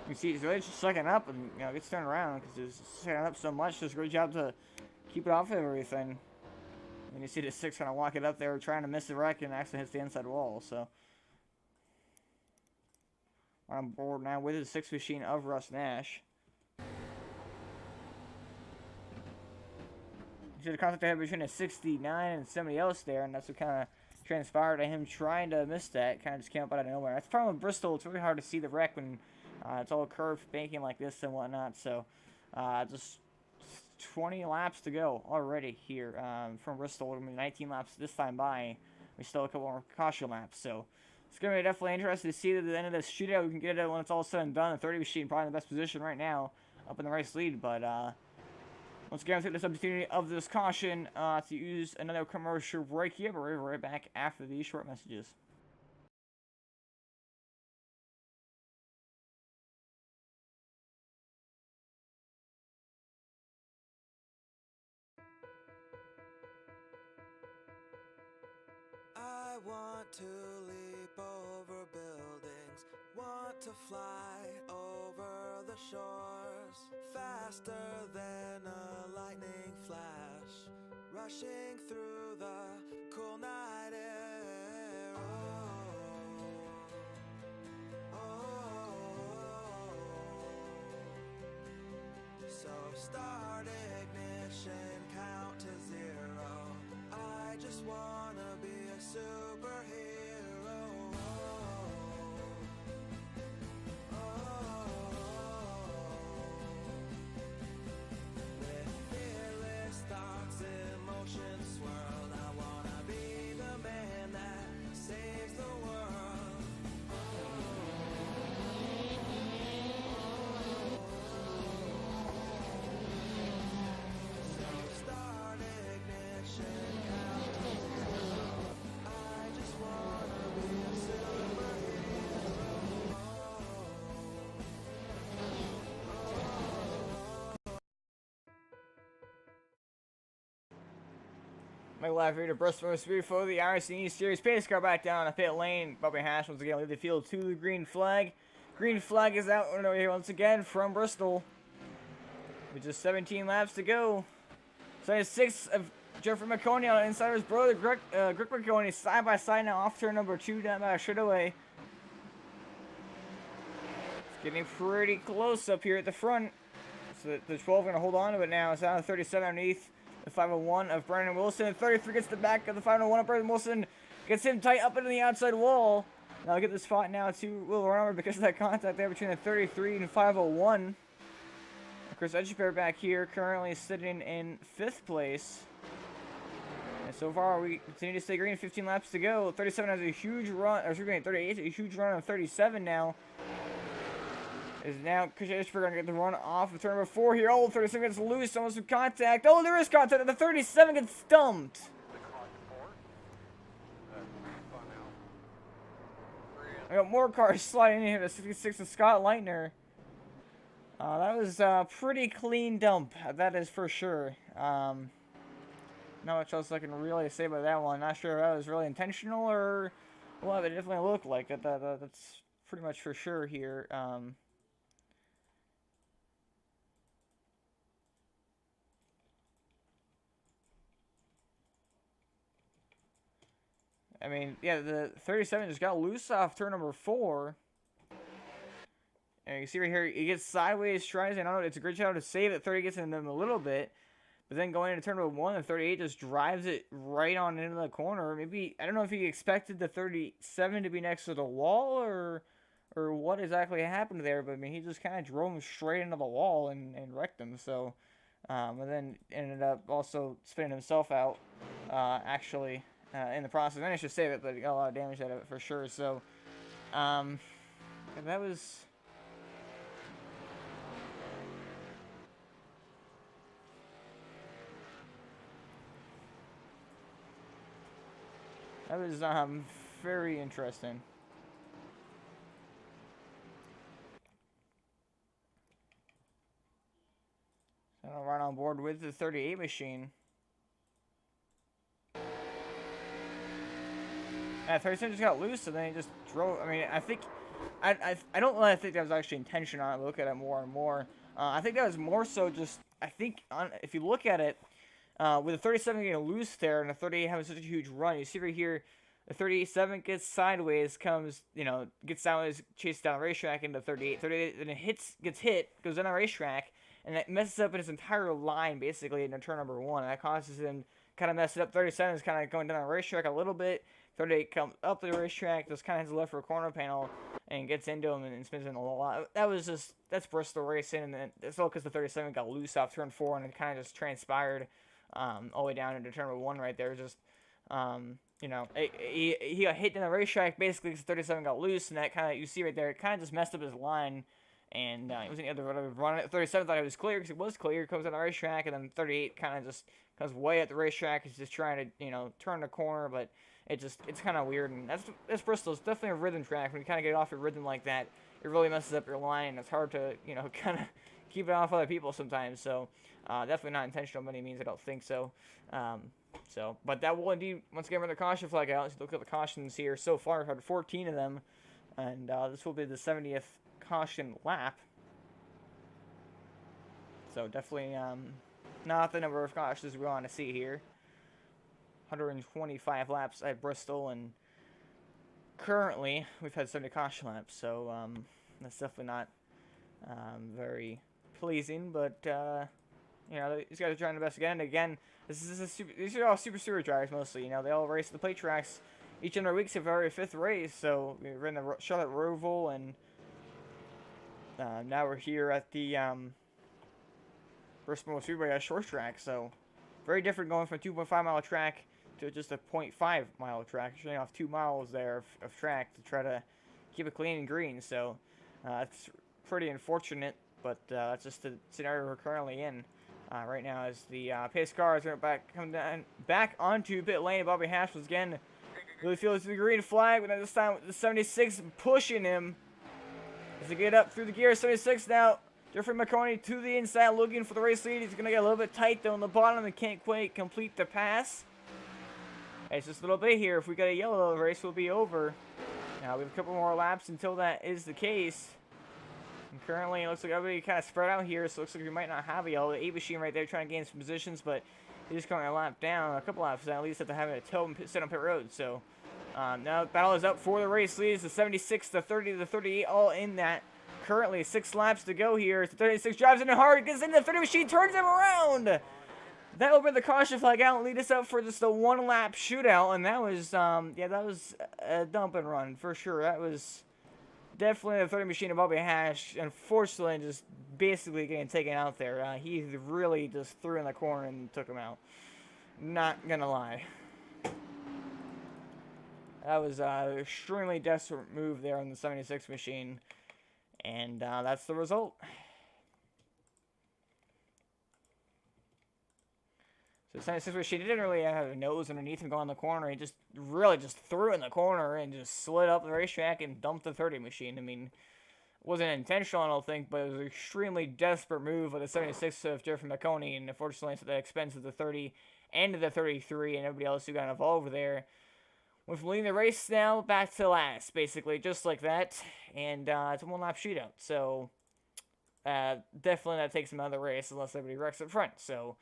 Speaker 1: You can see he's really just sucking up and, you know, gets turned around because he's sucking up so much. Does a great job to keep it off of everything. And you see the 6 kind of walk it up there, trying to miss the wreck, and actually hits the inside wall. So we're on board now with the 6 machine of Russ Nash. You see the contact there between a 69 and somebody else there, and that's what kind of transpired to him trying to miss that. Kind of just came up out of nowhere. That's the problem with Bristol. It's really hard to see the wreck when it's all curved banking like this and whatnot. So just 20 laps to go already here from Bristol. I mean, 19 laps this time by. We still have a couple more caution laps. So it's going to be definitely interesting to see at the end of this shootout. We can get it when it's all said and done. The 30 machine probably in the best position right now, up in the race lead. But once again, I'll take this opportunity of this caution to use another commercial break here. But we'll be right back after these short messages.
Speaker 5: I want to leap over buildings, want to fly over the shores, faster than a lightning flash, rushing through the cool night air. Oh, oh, oh. So start ignition, count to 0. I just wanna be a superhero. Oh, with fearless thoughts, emotions swirl. I wanna be the man that saves the world. So start ignition, count to 0. I just wanna be a superhero.
Speaker 1: My live here to Bristol most beautiful, the iRacing Series pace car back down the pit lane. Bobby Hash once again lead the field to the green flag. Green flag is out here once again from Bristol. With just 17 laps to go. So it's 6 of Jeffrey McConey on the inside of his brother, Greg McConey, side by side now off turn number 2 down by a straightaway. It's getting pretty close up here at the front. So the 12 going to hold on to it now. It's out of 37 underneath the 501 of Brandon Wilson. 33 gets the back of the 501 of Brandon Wilson. Gets him tight up into the outside wall. Now get the spot now to Will Romer because of that contact there between the 33 and 501. Chris Edgebear back here currently sitting in 5th place. And so far we continue to stay green. 15 laps to go. 37 has a huge run. Or 38 a huge run on 37 now. Is now Chris Edgebear going to get the run off of turn number 4 here. Oh, 37 gets loose. Almost with contact. Oh, there is contact. And the 37 gets stumped. I got more cars sliding in here. The 66 of Scott Leitner. That was a pretty clean dump, that is for sure. Not much else I can really say about that one. Not sure if that was really intentional or what, it definitely looked like it. That's pretty much for sure here. I mean, yeah, the 37 just got loose off turn number 4. And you can see right here, he gets sideways, tries, and I don't know, it's a great shot to save it. 30 gets into him a little bit. But then going into turn number 1, the 38 just drives it right on into the corner. Maybe, I don't know if he expected the 37 to be next to the wall or what exactly happened there. But, I mean, he just kind of drove him straight into the wall and wrecked him. So, and then ended up also spinning himself out, actually, in the process. I should save it, but he got a lot of damage out of it for sure. So, that was... That was very interesting. So I'll run on board with the 38 machine. 37 just got loose, and then he just drove. I mean, I think I don't really think that was actually intentional. I look at it more and more. I think that was more so just. I think if you look at it. With the 37 getting loose there and the 38 having such a huge run, you see right here, the 37 gets sideways, gets sideways, chases down the racetrack into 38. 38 then it gets hit, goes down the racetrack, and that messes up his entire line basically into turn number 1. And that causes him kind of mess it up. 37 is kind of going down the racetrack a little bit. 38 comes up the racetrack, just kind of has a left for a corner panel, and gets into him and spins in the lot. That's Bristol racing, and it's all because the 37 got loose off turn 4, and it kind of just transpired. All the way down into turn number 1 right there. Just, he got hit in the racetrack basically because 37 got loose, and that kind of, you see right there, it kind of just messed up his line, and he was in the other run. 37 thought it was clear because it was clear, comes on the racetrack, and then 38 kind of just comes way at the racetrack. He's just trying to, turn the corner, but it's kind of weird, and that's Bristol. It's definitely a rhythm track. When you kind of get off your rhythm like that, it really messes up your line, and it's hard to, kind of keep it off other people sometimes, so... definitely not intentional by any means, I don't think so. But that will indeed, once again, run the caution flag out. Let's look at the cautions here so far. We've had 14 of them, and this will be the 70th caution lap. So definitely not the number of cautions we want to see here. 125 laps at Bristol, and currently we've had 70 caution laps, so that's definitely not very pleasing, but... these guys are trying their best again and again. These are all super drivers mostly. They all race the plate tracks each and every week except for every 5th race. So we were in the Charlotte Roval, and now we're here at the Bristol Speedway short track. So very different going from a 2.5 mile track to just a 0.5 mile track. Showing off 2 miles there of track to try to keep it clean and green. So it's pretty unfortunate, but that's just the scenario we're currently in. Right now, as the pace cars are back onto pit lane. Bobby Hash was again really feels the green flag, but then this time the 76 pushing him as they get up through the gear. 76 now. Jeffrey McConaughey to the inside, looking for the race lead. He's gonna get a little bit tight though on the bottom and can't quite complete the pass. It's just a little bit here. If we get a yellow, the race will be over. Now we have a couple more laps until that is the case. And currently, it looks like everybody kind of spread out here, so it looks like we might not have a yellow. The 8 machine right there trying to gain some positions, but he's just coming a lap down, a couple laps down, at least after having a tow and sit on pit road. So now the battle is up for the race leads. The 76, the 30, the 38, all in that. Currently, 6 laps to go here. The 36 drives in hard, gets into the 30 machine, turns him around. That will bring the caution flag out and lead us up for just a 1 lap shootout. And that was, that was a dump and run for sure. That was definitely the 30 machine of Bobby Hash, unfortunately, just basically getting taken out there. He really just threw in the corner and took him out. Not gonna lie. That was an extremely desperate move there on the 76 machine. And that's the result. So 76 machine didn't really have a nose underneath him going in the corner. He just really just threw in the corner and just slid up the racetrack and dumped the 30 machine. I mean, wasn't intentional, I don't think, but it was an extremely desperate move of the 76 of Jeffrey McConey, and unfortunately, it's at the expense of the 30 and the 33 and everybody else who got involved there. With leading the race now, back to last, basically, just like that, and it's a one-lap shootout, so definitely that takes him out of the race unless everybody wrecks up front, so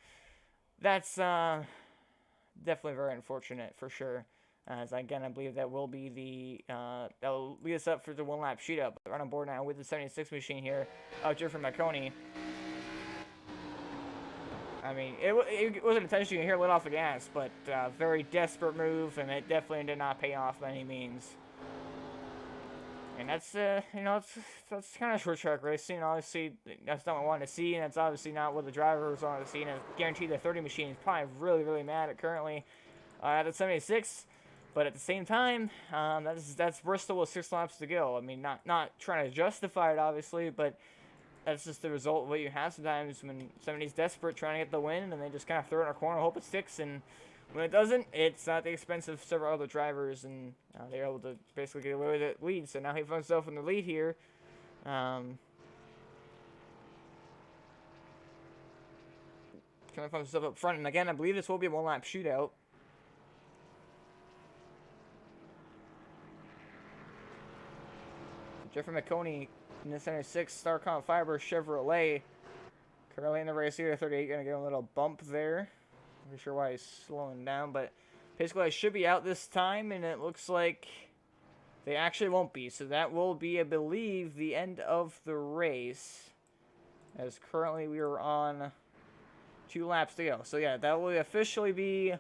Speaker 1: that's definitely very unfortunate for sure. As again, I believe that will be the that will lead us up for the one-lap shootout. But we're on board now with the 76 machine here, out here from Marconi. I mean, it wasn't intentional. You hear let off the gas, but very desperate move, and it definitely did not pay off by any means. And that's that's kind of short track racing. Obviously, that's not what I wanted to see, and that's obviously not what the drivers wanted to see. And I guarantee the 30 machine is probably really mad at currently at the 76. But at the same time, that's Bristol with 6 laps to go. I mean, not trying to justify it, obviously, but that's just the result of what you have sometimes when somebody's desperate trying to get the win, and they just kind of throw it in a corner, hope it sticks, and when it doesn't, it's at the expense of several other drivers, and they're able to basically get away with the lead. So now he finds himself in the lead here. Kind of finds himself up front, and again, I believe this will be a one-lap shootout. Jeffrey McConey in the center 6 Starcom Fiber Chevrolet. Currently in the race here, 38 going to get a little bump there. Not sure why he's slowing down, but basically I should be out this time, and it looks like they actually won't be. So that will be, I believe, the end of the race. As currently we are on 2 laps to go. So yeah, that will officially be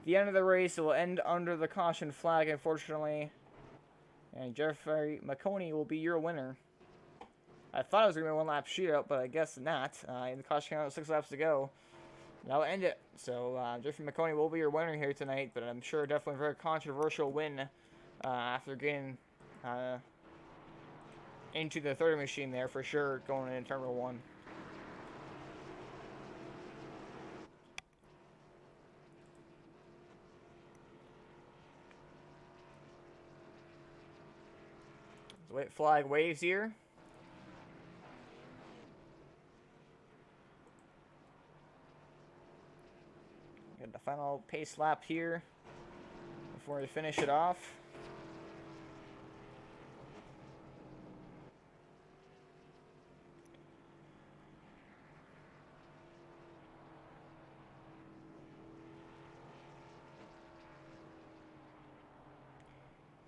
Speaker 1: the end of the race. It will end under the caution flag, unfortunately. And Jeffrey McConey will be your winner. I thought it was going to be a one-lap shootout, but I guess not. In the caution count, 6 laps to go. That'll end it. So Jeffrey McConey will be your winner here tonight, but I'm sure definitely a very controversial win after getting into the 30 machine there for sure, going into Terminal 1. White flag waves here. Get the final pace lap here before we finish it off.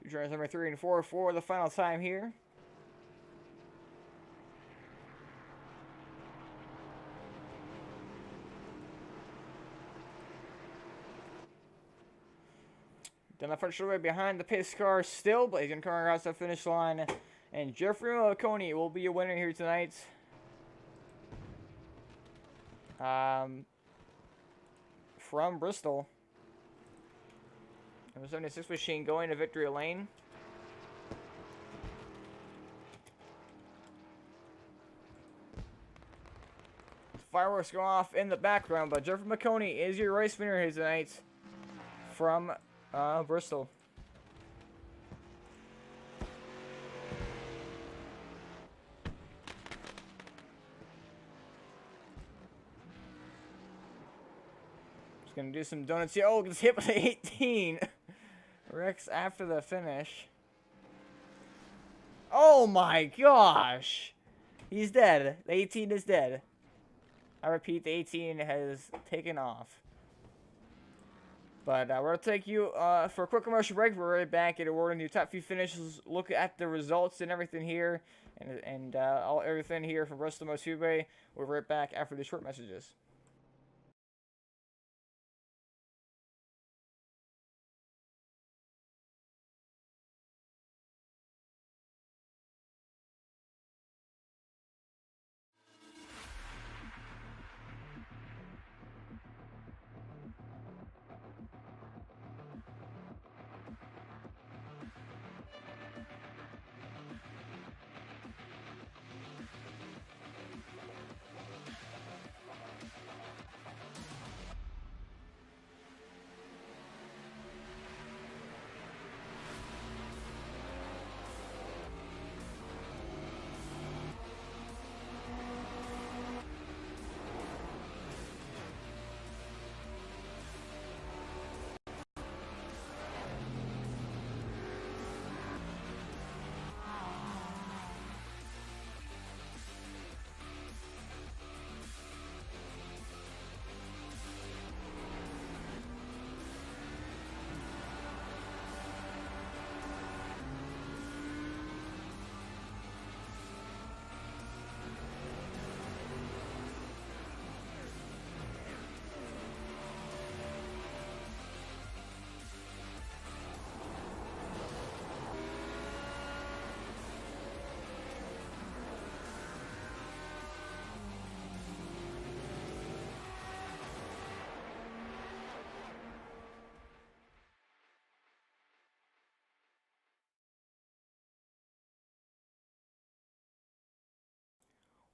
Speaker 1: Drivers number 3 and 4 for the final time here. Down the front straightaway behind the pace car still, but he's going to come across the finish line. And Jeffrey McConey will be your winner here tonight. From Bristol. Number 76 machine going to victory lane. Fireworks go off in the background, but Jeffrey McConey is your race winner here tonight from Bristol. Just gonna do some donuts here. Oh, gets hit by the 18. Rex after the finish. Oh my gosh! He's dead. The 18 is dead. I repeat, the 18 has taken off. But we're going to take you for a quick commercial break. We're right back at awarding your top few finishes. Look at the results and everything here. And everything here from Bristol Motor. We're right back after the short messages.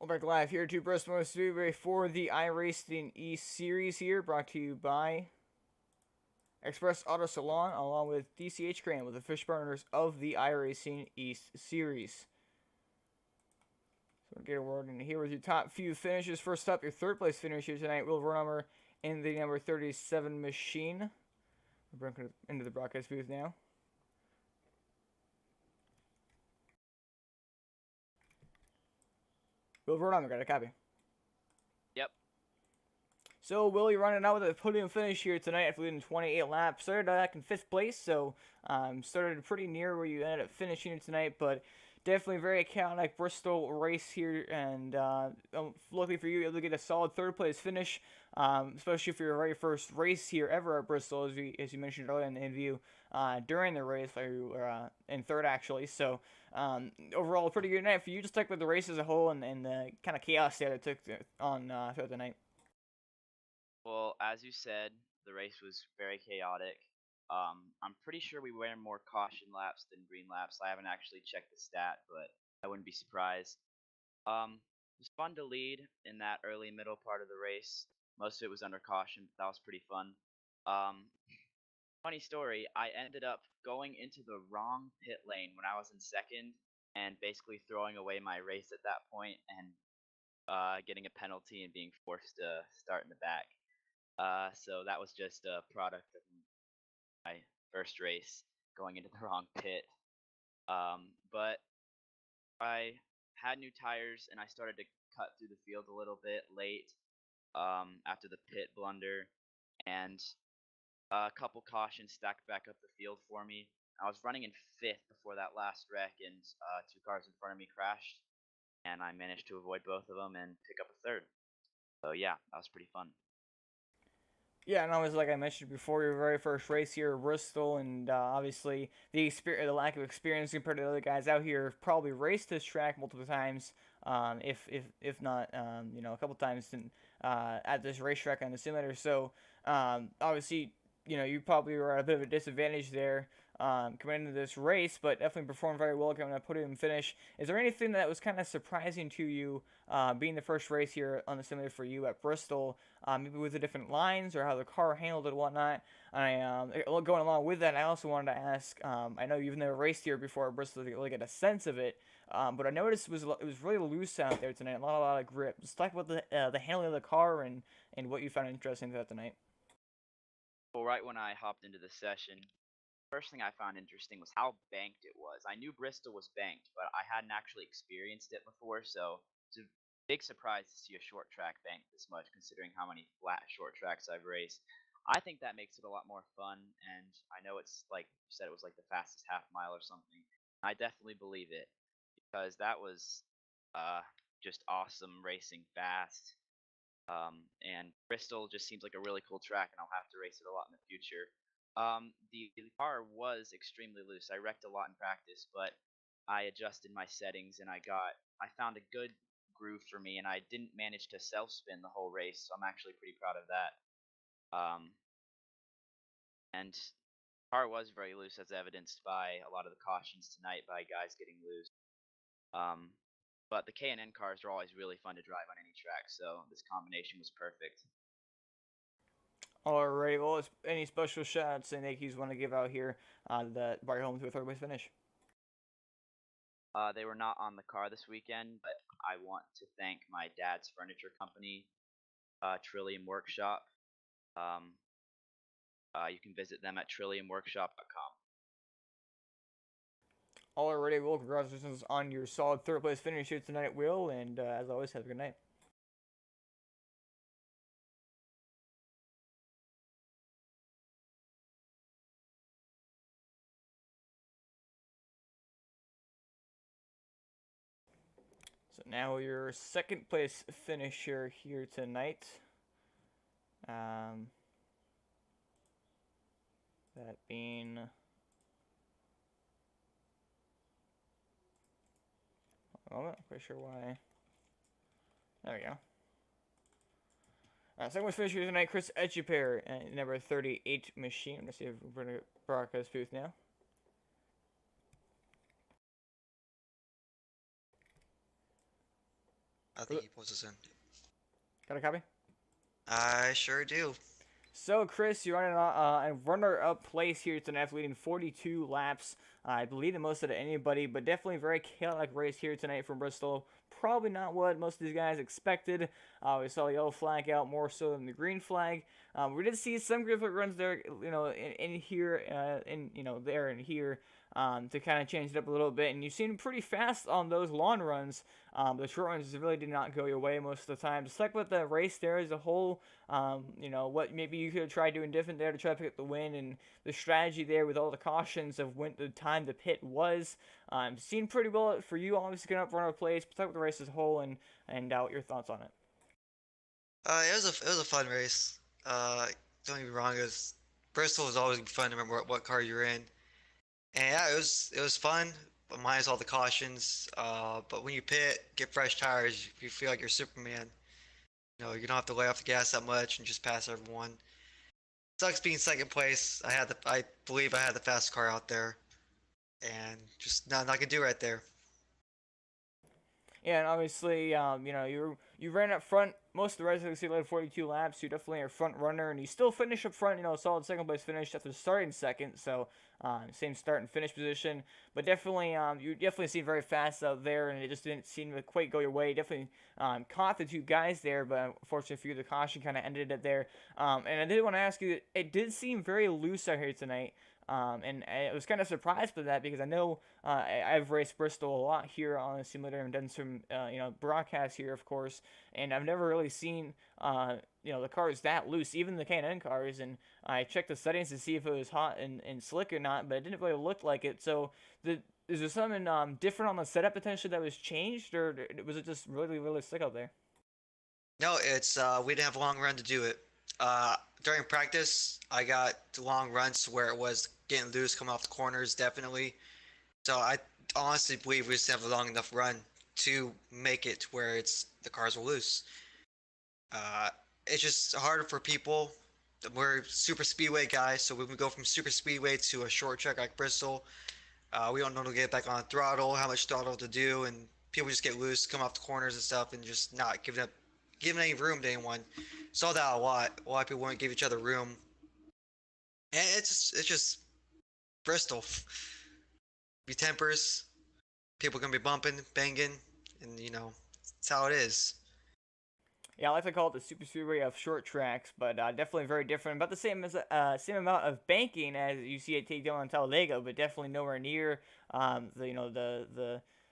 Speaker 1: We're back live here to Bristol Motor Speedway for the iRacing East Series here, brought to you by Express Auto Salon, along with DCH Graham, with the fish partners of the iRacing East Series. So we'll get a word in here with your top few finishes. First up, your third place finisher tonight, Will Vernommer in the number 37 machine. We're bringing it into the broadcast booth now. Will Vernommer, got a copy.
Speaker 2: Yep.
Speaker 1: So Willie running out with a podium finish here tonight after leading 28 laps. Started back in 5th place, so started pretty near where you ended up finishing tonight, but definitely very chaotic Bristol race here, and luckily for you, able to get a solid 3rd place finish, especially for your very first race here ever at Bristol, as you mentioned earlier in the interview, during the race, you were in 3rd actually. So overall, a pretty good night for you. Just stuck with the race as a whole and the kind of chaos that it took on throughout the night.
Speaker 2: Well, as you said, the race was very chaotic. I'm pretty sure we ran more caution laps than green laps. I haven't actually checked the stat, but I wouldn't be surprised. It was fun to lead in that early middle part of the race. Most of it was under caution, but that was pretty fun. Funny story, I ended up going into the wrong pit lane when I was in 2nd and basically throwing away my race at that point and getting a penalty and being forced to start in the back. So that was just a product of my first race going into the wrong pit. But I had new tires and I started to cut through the field a little bit late after the pit blunder, and a couple cautions stacked back up the field for me. I was running in 5th before that last wreck, and 2 cars in front of me crashed, and I managed to avoid both of them and pick up a 3rd. So yeah, that was pretty fun.
Speaker 1: Yeah, and always like I mentioned before, your very first race here at Bristol, and obviously the lack of experience compared to the other guys out here probably raced this track multiple times, if not a couple times at this racetrack on the simulator. So obviously you probably were at a bit of a disadvantage there coming into this race, but definitely performed very well coming to podium finish. Is there anything that was kind of surprising to you being the first race here on the simulator for you at Bristol, maybe with the different lines or how the car handled it and whatnot? Going along with that, I also wanted to ask, I know you've never raced here before at Bristol to really get a sense of it, but I noticed it was really loose out there tonight, a lot of grip. Just talk about the handling of the car and what you found interesting throughout the night.
Speaker 2: Well, right when I hopped into the session, first thing I found interesting was how banked it was. I knew Bristol was banked, but I hadn't actually experienced it before, so it's a big surprise to see a short track banked this much, considering how many flat short tracks I've raced. I think that makes it a lot more fun, and I know it's like you said, it was like the fastest half mile or something. I definitely believe it because that was just awesome racing fast. And Bristol just seems like a really cool track, and I'll have to race it a lot in the future. The car was extremely loose. I wrecked a lot in practice, but I adjusted my settings and I found a good groove for me, and I didn't manage to self spin the whole race, so I'm actually pretty proud of that. And the car was very loose, as evidenced by a lot of the cautions tonight by guys getting loose. But the K&N cars are always really fun to drive on any track, so this combination was perfect.
Speaker 1: Alright, well, any special shots and thank yous want to give out here that brought you home to a 3rd place finish?
Speaker 2: They were not on the car this weekend, but I want to thank my dad's furniture company, Trillium Workshop. You can visit them at trilliumworkshop.com.
Speaker 1: Alrighty, well, congratulations on your solid 3rd place finish here tonight, Will, and as always, have a good night. So now your 2nd place finisher here tonight. That being I'm not quite sure why. There we go. 2nd place finisher tonight, Chris Etchepair, number 38 machine. I'm gonna see if we're gonna broadcast booth now.
Speaker 6: I think he pulls us in.
Speaker 1: Got a copy?
Speaker 6: I sure do.
Speaker 1: So, Chris, you're running a runner-up place here tonight after leading 42 laps. I believe the most out of anybody, but definitely a very chaotic race here tonight from Bristol. Probably not what most of these guys expected. We saw the yellow flag out more so than the green flag. We did see some green flag runs there, in here, there and here, to kind of change it up a little bit. And you seemed pretty fast on those long runs. The short runs really did not go your way most of the time. Just like with the race there as a whole, what maybe you could have tried doing different there to try to pick up the win, and the strategy there with all the cautions of when the time to pit was. Seemed pretty well for you, obviously, getting up runner place, but talk about the race as a whole and what your thoughts on it.
Speaker 6: It was a fun race. Don't get me wrong, Bristol is always fun to remember what car you're in. And yeah, it was fun, but minus all the cautions. But when you pit, get fresh tires, you feel like you're Superman. You don't have to lay off the gas that much and just pass everyone. Sucks being second place. I believe I had the fast car out there, and just not gonna do right there.
Speaker 1: Yeah, and obviously, you ran up front most of the race. You led 42 laps. You definitely are a front runner, and you still finish up front. Solid second place finish after starting second. So same start and finish position. But definitely, you definitely seemed very fast out there, and it just didn't seem to quite go your way. Definitely caught the two guys there, but unfortunately for you, the caution kind of ended it there. And I did want to ask you, it did seem very loose out here tonight. And I was kind of surprised by that because I know I've raced Bristol a lot here on the simulator and done some broadcasts here, of course, and I've never really seen the cars that loose, even the K&N cars. And I checked the settings to see if it was hot and slick or not, but it didn't really look like it. So is there something different on the setup potentially that was changed, or was it just really, really slick out there?
Speaker 6: No, it's we didn't have a long run to do it. During practice, I got long runs where it was getting loose, coming off the corners, definitely. So I honestly believe we just didn't have a long enough run to make it to where the cars were loose. It's just harder for people. We're super speedway guys, so when we go from super speedway to a short track like Bristol, we don't know to get back on throttle, how much throttle to do, and people just get loose, come off the corners and stuff, and just not giving any room to anyone. Saw that a lot. A lot of people won't give each other room, and it's just Bristol. Be tempers, people gonna be bumping, banging, and it's how it is.
Speaker 1: Yeah, I like to call it the super speedway of short tracks, but definitely very different. About the same same amount of banking as you see at Takedown and Talladega, but definitely nowhere near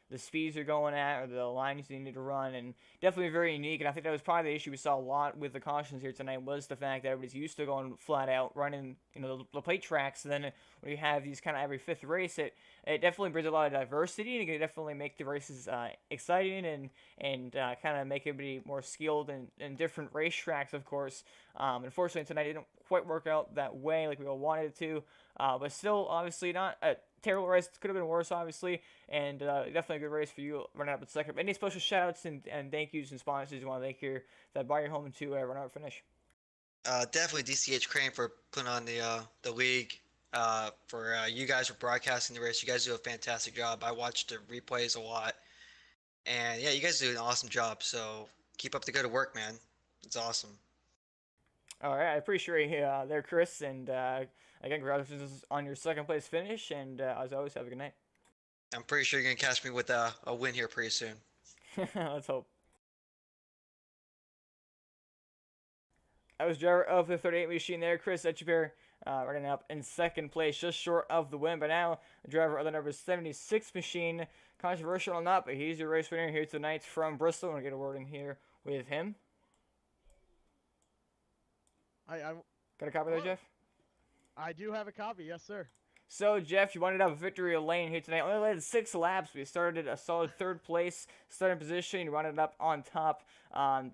Speaker 1: the speeds you're going at or the lines you need to run, and definitely very unique. And I think that was probably the issue we saw a lot with the cautions here tonight, was the fact that everybody's used to going flat out, running the plate tracks. And then when you have these kind of every fifth race, it definitely brings a lot of diversity, and it can definitely make the races exciting and kind of make everybody more skilled in different racetracks, of course. Unfortunately, tonight it didn't quite work out that way like we all wanted it to, but still, obviously, not a terrible race. Could have been worse, obviously, and definitely a good race for you running up at second. Any special shout-outs and thank yous and sponsors you want to thank here that buy your home to run out finish?
Speaker 6: Definitely DCH Crane for putting on the league. For you guys for broadcasting the race. You guys do a fantastic job. I watched the replays a lot, and yeah, you guys do an awesome job. So keep up the good work, man. It's awesome.
Speaker 1: All right, I appreciate you there, Chris, and again, congratulations on your second place finish, and as always, have a good night.
Speaker 6: I'm pretty sure you're gonna catch me with a win here pretty soon.
Speaker 1: Let's hope. I was driver of the 38 machine there, Chris Etchebeer, running up in second place, just short of the win. But now, the driver of the number 76 machine, controversial or not, but he's your race winner here tonight from Bristol. I'm going to get a word in here with him. Got a copy there, Jeff?
Speaker 7: I do have a copy, yes, sir.
Speaker 1: So, Jeff, you wanted to have a victory lane here tonight. Only led 6 laps. We started a solid third place starting position. You rounded up on top.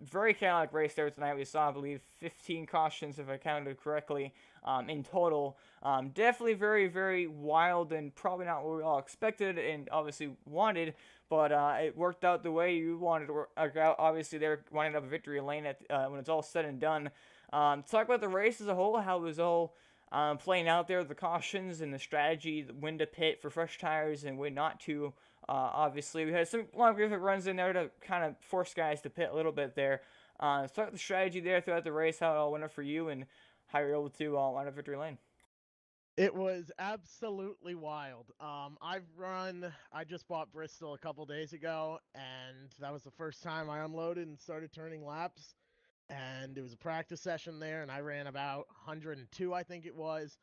Speaker 1: Very chaotic race there tonight. We saw, I believe, 15 cautions, if I counted correctly, in total. Definitely very, very wild and probably not what we all expected and obviously wanted. But it worked out the way you wanted to work out. Obviously, they're winding up a victory lane when it's all said and done. Talk about the race as a whole, how it was all playing out there, the cautions and the strategy, when to pit for fresh tires and when not to. Obviously, we had some long different runs in there to kind of force guys to pit a little bit there. Start the strategy there throughout the race, how it all went up for you, and how you're able to line up victory lane.
Speaker 7: It was absolutely wild. I just bought Bristol a couple days ago, and that was the first time I unloaded and started turning laps. And it was a practice session there, and I ran about 102, I think it was.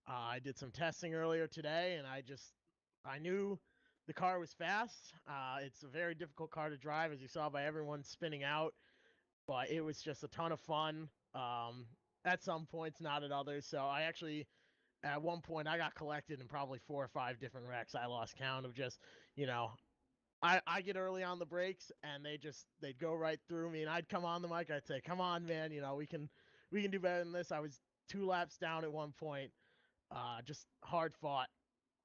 Speaker 7: I did some testing earlier today, and I knew the car was fast. It's a very difficult car to drive, as you saw by everyone spinning out, but it was just a ton of fun. At some points, not at others. So I actually, at one point, I got collected in probably 4 or 5 different wrecks. I lost count of just, you know, I get early on the brakes and they'd go right through me, and I'd come on the mic. I'd say, "Come on, man, we can do better than this." I was 2 laps down at one point. Just hard fought,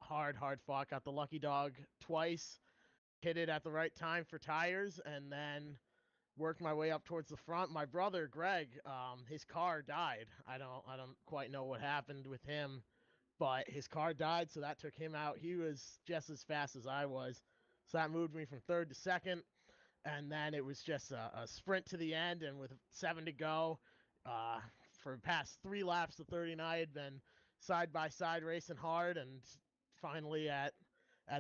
Speaker 7: hard fought. Got the lucky dog twice, hit it at the right time for tires, and then worked my way up towards the front. My brother Greg, his car died. I don't quite know what happened with him, but his car died, so that took him out. He was just as fast as I was, so that moved me from third to second, and then it was just a sprint to the end. And with 7 to go, for past 3 laps to 39, I had been side by side racing hard, and finally at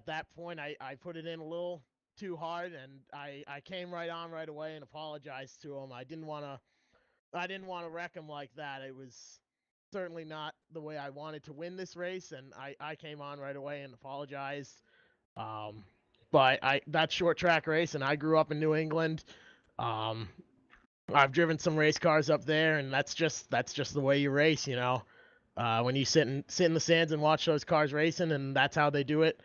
Speaker 7: that point, I put it in a little too hard, and I came right on right away and apologized to him. I didn't want to wreck him like that. It was certainly not the way I wanted to win this race, and I came on right away and apologized. Um, but that's short track race, and I grew up in New England. Um, I've driven some race cars up there, and that's just the way you race, you know. When you sit in the stands and watch those cars racing, and that's how they do it.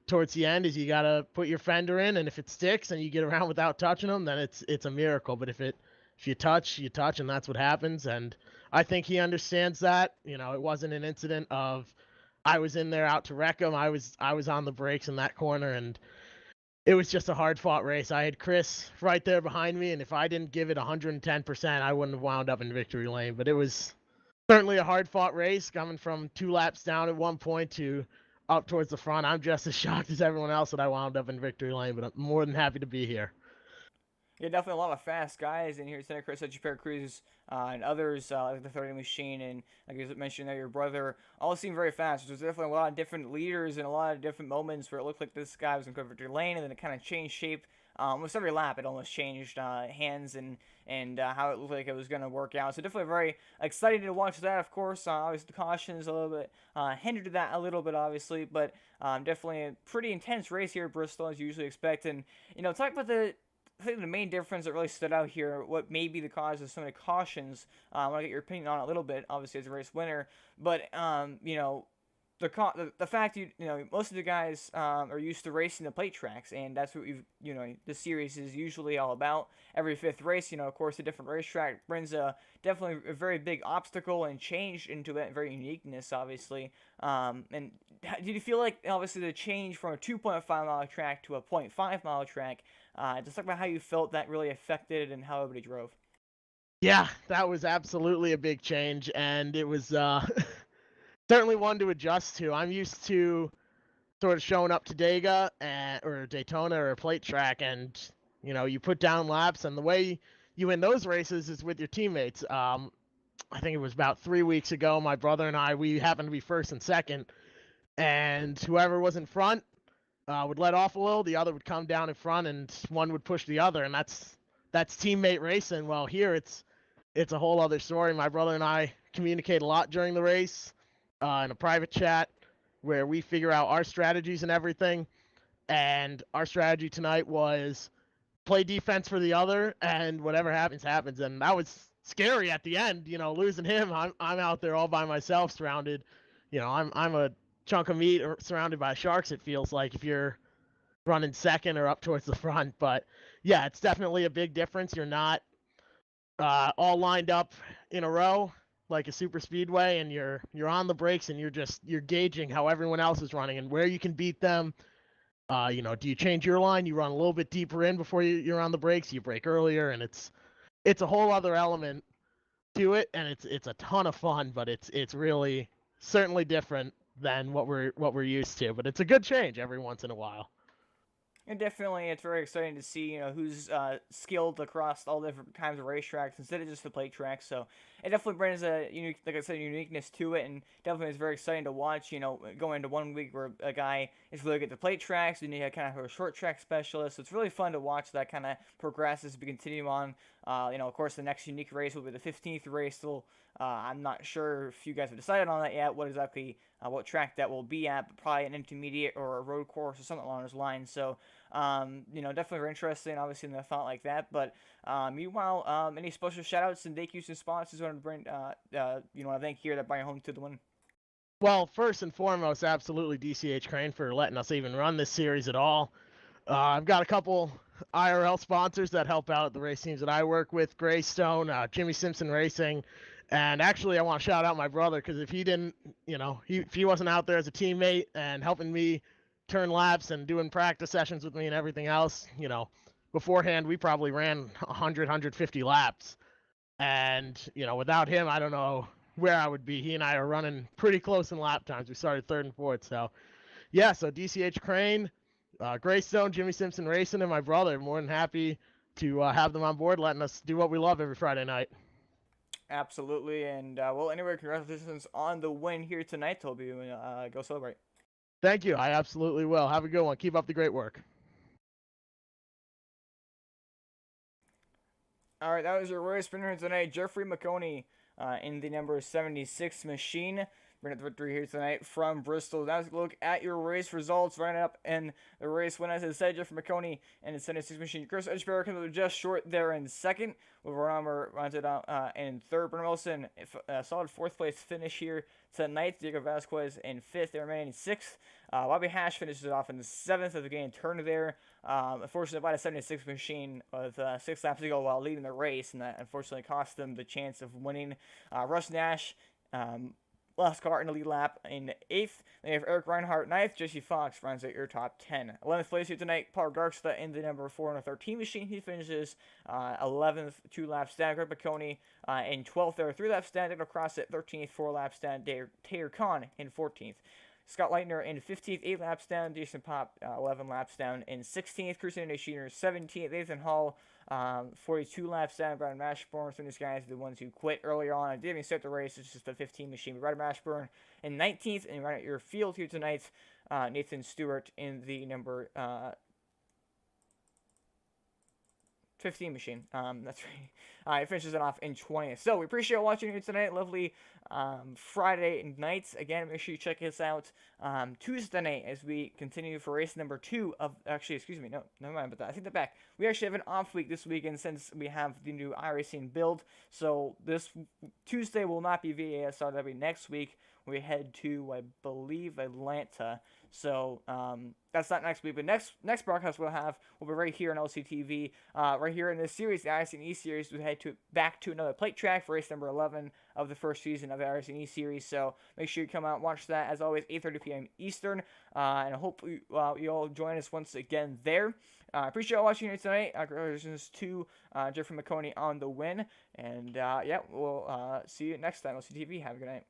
Speaker 7: Towards the end, is you gotta put your fender in, and if it sticks and you get around without touching them, then it's a miracle. But if you touch, you touch, and that's what happens. And I think he understands that. You know, it wasn't an incident of I was in there out to wreck him. I was on the brakes in that corner, and it was just a hard fought race. I had Chris right there behind me, and if I didn't give it 110%, I wouldn't have wound up in victory lane. But it was certainly a hard fought race, coming from 2 laps down at one point to up towards the front. I'm just as shocked as everyone else that I wound up in victory lane, but I'm more than happy to be here.
Speaker 1: Yeah, definitely a lot of fast guys in here. Senator Chris Cruz and others like the 30 Machine and like you mentioned there, your brother all seem very fast. There's definitely a lot of different leaders and a lot of different moments where it looked like this guy was in victory lane, and then it kind of changed shape. With every lap, it almost changed hands and how it looked like it was going to work out. So definitely very excited to watch that. Of course, obviously the cautions a little bit hindered that a little bit, obviously, but definitely a pretty intense race here at Bristol as you usually expect. And talk about I think the main difference that really stood out here, what may be the cause of so many cautions, I want to get your opinion on it a little bit, obviously as a race winner, but, the fact most of the guys are used to racing the plate tracks, and that's what the series is usually all about. Every fifth race, of course, a different racetrack brings definitely a very big obstacle and change into it, very uniqueness, obviously. And did you feel like, obviously, the change from a 2.5-mile track to a 0.5-mile track, just talk about how you felt that really affected and how everybody drove?
Speaker 7: Yeah, that was absolutely a big change, and it was certainly one to adjust to. I'm used to sort of showing up to or Daytona or a plate track, and you put down laps, and the way you win those races is with your teammates. I think it was about 3 weeks ago, my brother and we happened to be first and second, and whoever was in front would let off a little, the other would come down in front, and one would push the other, and that's teammate racing. Well, here it's a whole other story. My brother and I communicate a lot during the race in a private chat where we figure out our strategies and everything. And our strategy tonight was play defense for the other, and whatever happens, happens. And that was scary at the end, losing him. I'm out there all by myself, surrounded. I'm a chunk of meat surrounded by sharks, it feels like, if you're running second or up towards the front. But yeah, it's definitely a big difference. You're not all lined up in a row like a super speedway, and you're on the brakes, and you're gauging how everyone else is running and where you can beat them. Do you change your line? You run a little bit deeper in before you're on the brakes. You brake earlier, and it's a whole other element to it, and it's a ton of fun. But it's really certainly different than what we're used to, but it's a good change every once in a while.
Speaker 1: And definitely, it's very exciting to see, who's skilled across all different kinds of racetracks instead of just the plate tracks. So it definitely brings a unique, like I said, uniqueness to it, and definitely it's very exciting to watch. Going into 1 week where a guy is really good at the plate tracks, and you kind of have a short track specialist. So it's really fun to watch that kind of progress as we continue on. Of course, the next unique race will be the 15th race. Still, I'm not sure if you guys have decided on that yet. What track that will be at, but probably an intermediate or a road course or something along those lines. So, definitely very interesting, obviously, in a thought like that. But meanwhile, any special shout outs and thank yous and sponsors you want to bring, I thank here that bring home to the win?
Speaker 7: Well, first and foremost, absolutely DCH Crane for letting us even run this series at all. I've got a couple IRL sponsors that help out the race teams that I work with: Greystone, Jimmy Simpson Racing, and actually I want to shout out my brother, because if he didn't, if he wasn't out there as a teammate and helping me turn laps and doing practice sessions with me and everything else, beforehand we probably ran 100, 150 laps, and without him, I don't know where I would be. He and I are running pretty close in lap times. We started third and fourth, so yeah. So DCH Crane, Greystone, Jimmy Simpson Racing, and my brother. More than happy to have them on board, letting us do what we love every Friday night.
Speaker 1: Absolutely. And, anyway, congratulations on the win here tonight, Toby. Go celebrate.
Speaker 7: Thank you. I absolutely will. Have a good one. Keep up the great work.
Speaker 1: All right, that was your race winner tonight, Jeffrey McConey, in the number 76 machine. Bringing the victory here tonight from Bristol. Now let's look at your race results. Running up in the race win, as I said, Jeffrey McConey and the 76 machine. Chris Edgeberry comes up just short there in second. With Ronomer runs it out in third. Brennan Wilson, a solid fourth place finish here tonight. Diego Vasquez in fifth. They remain in sixth. Bobby Hash finishes it off in the seventh as the game turned there. Unfortunately, by the 76 machine with 6 laps to go while leading the race, and that unfortunately cost them the chance of winning. Russ Nash, last car in the lead lap in 8th. Then you have Eric Reinhardt 9th. Jesse Fox runs at your top 10. 11th place here tonight, Paul Garksta in the number 413 machine. He finishes 11th, 2 laps down. Greg McConey in 12th there, 3 laps down. Daniel Cross at 13th, 4 laps down. Taylor Kahn in 14th. Scott Leitner in 15th, 8 laps down. Jason Pop, 11 laps down in 16th. Christian Sheener, 17th. Nathan Hall, 42 laps down. Brad Mashburn, some of these guys are the ones who quit earlier on. I didn't even start the race. It's just the 15 machine. Brad Mashburn in 19th. And right at your field here tonight, Nathan Stewart in the number 15 machine. That's right. It finishes it off in 20th. So we appreciate watching here tonight. Lovely Friday nights. Again, make sure you check us out Tuesday night as we continue for race number 2 of. Actually, excuse me. No, never mind about that. I think they're back. We actually have an off week this weekend since we have the new iRacing build. So this Tuesday will not be VASR. That'll be next week. We head to, I believe, Atlanta. So that's not next week, but next broadcast will be right here on LCTV. Right here in this series, the iRacing E Series, we head back to another plate track for race number 11 of the first season of the iRacing E Series. So make sure you come out and watch that. As always, 8:30 p.m. Eastern. And I hope you all join us once again there. I appreciate you all watching here tonight. Congratulations to Jeffrey McConey on the win. And we'll see you next time. LCTV. Have a good night.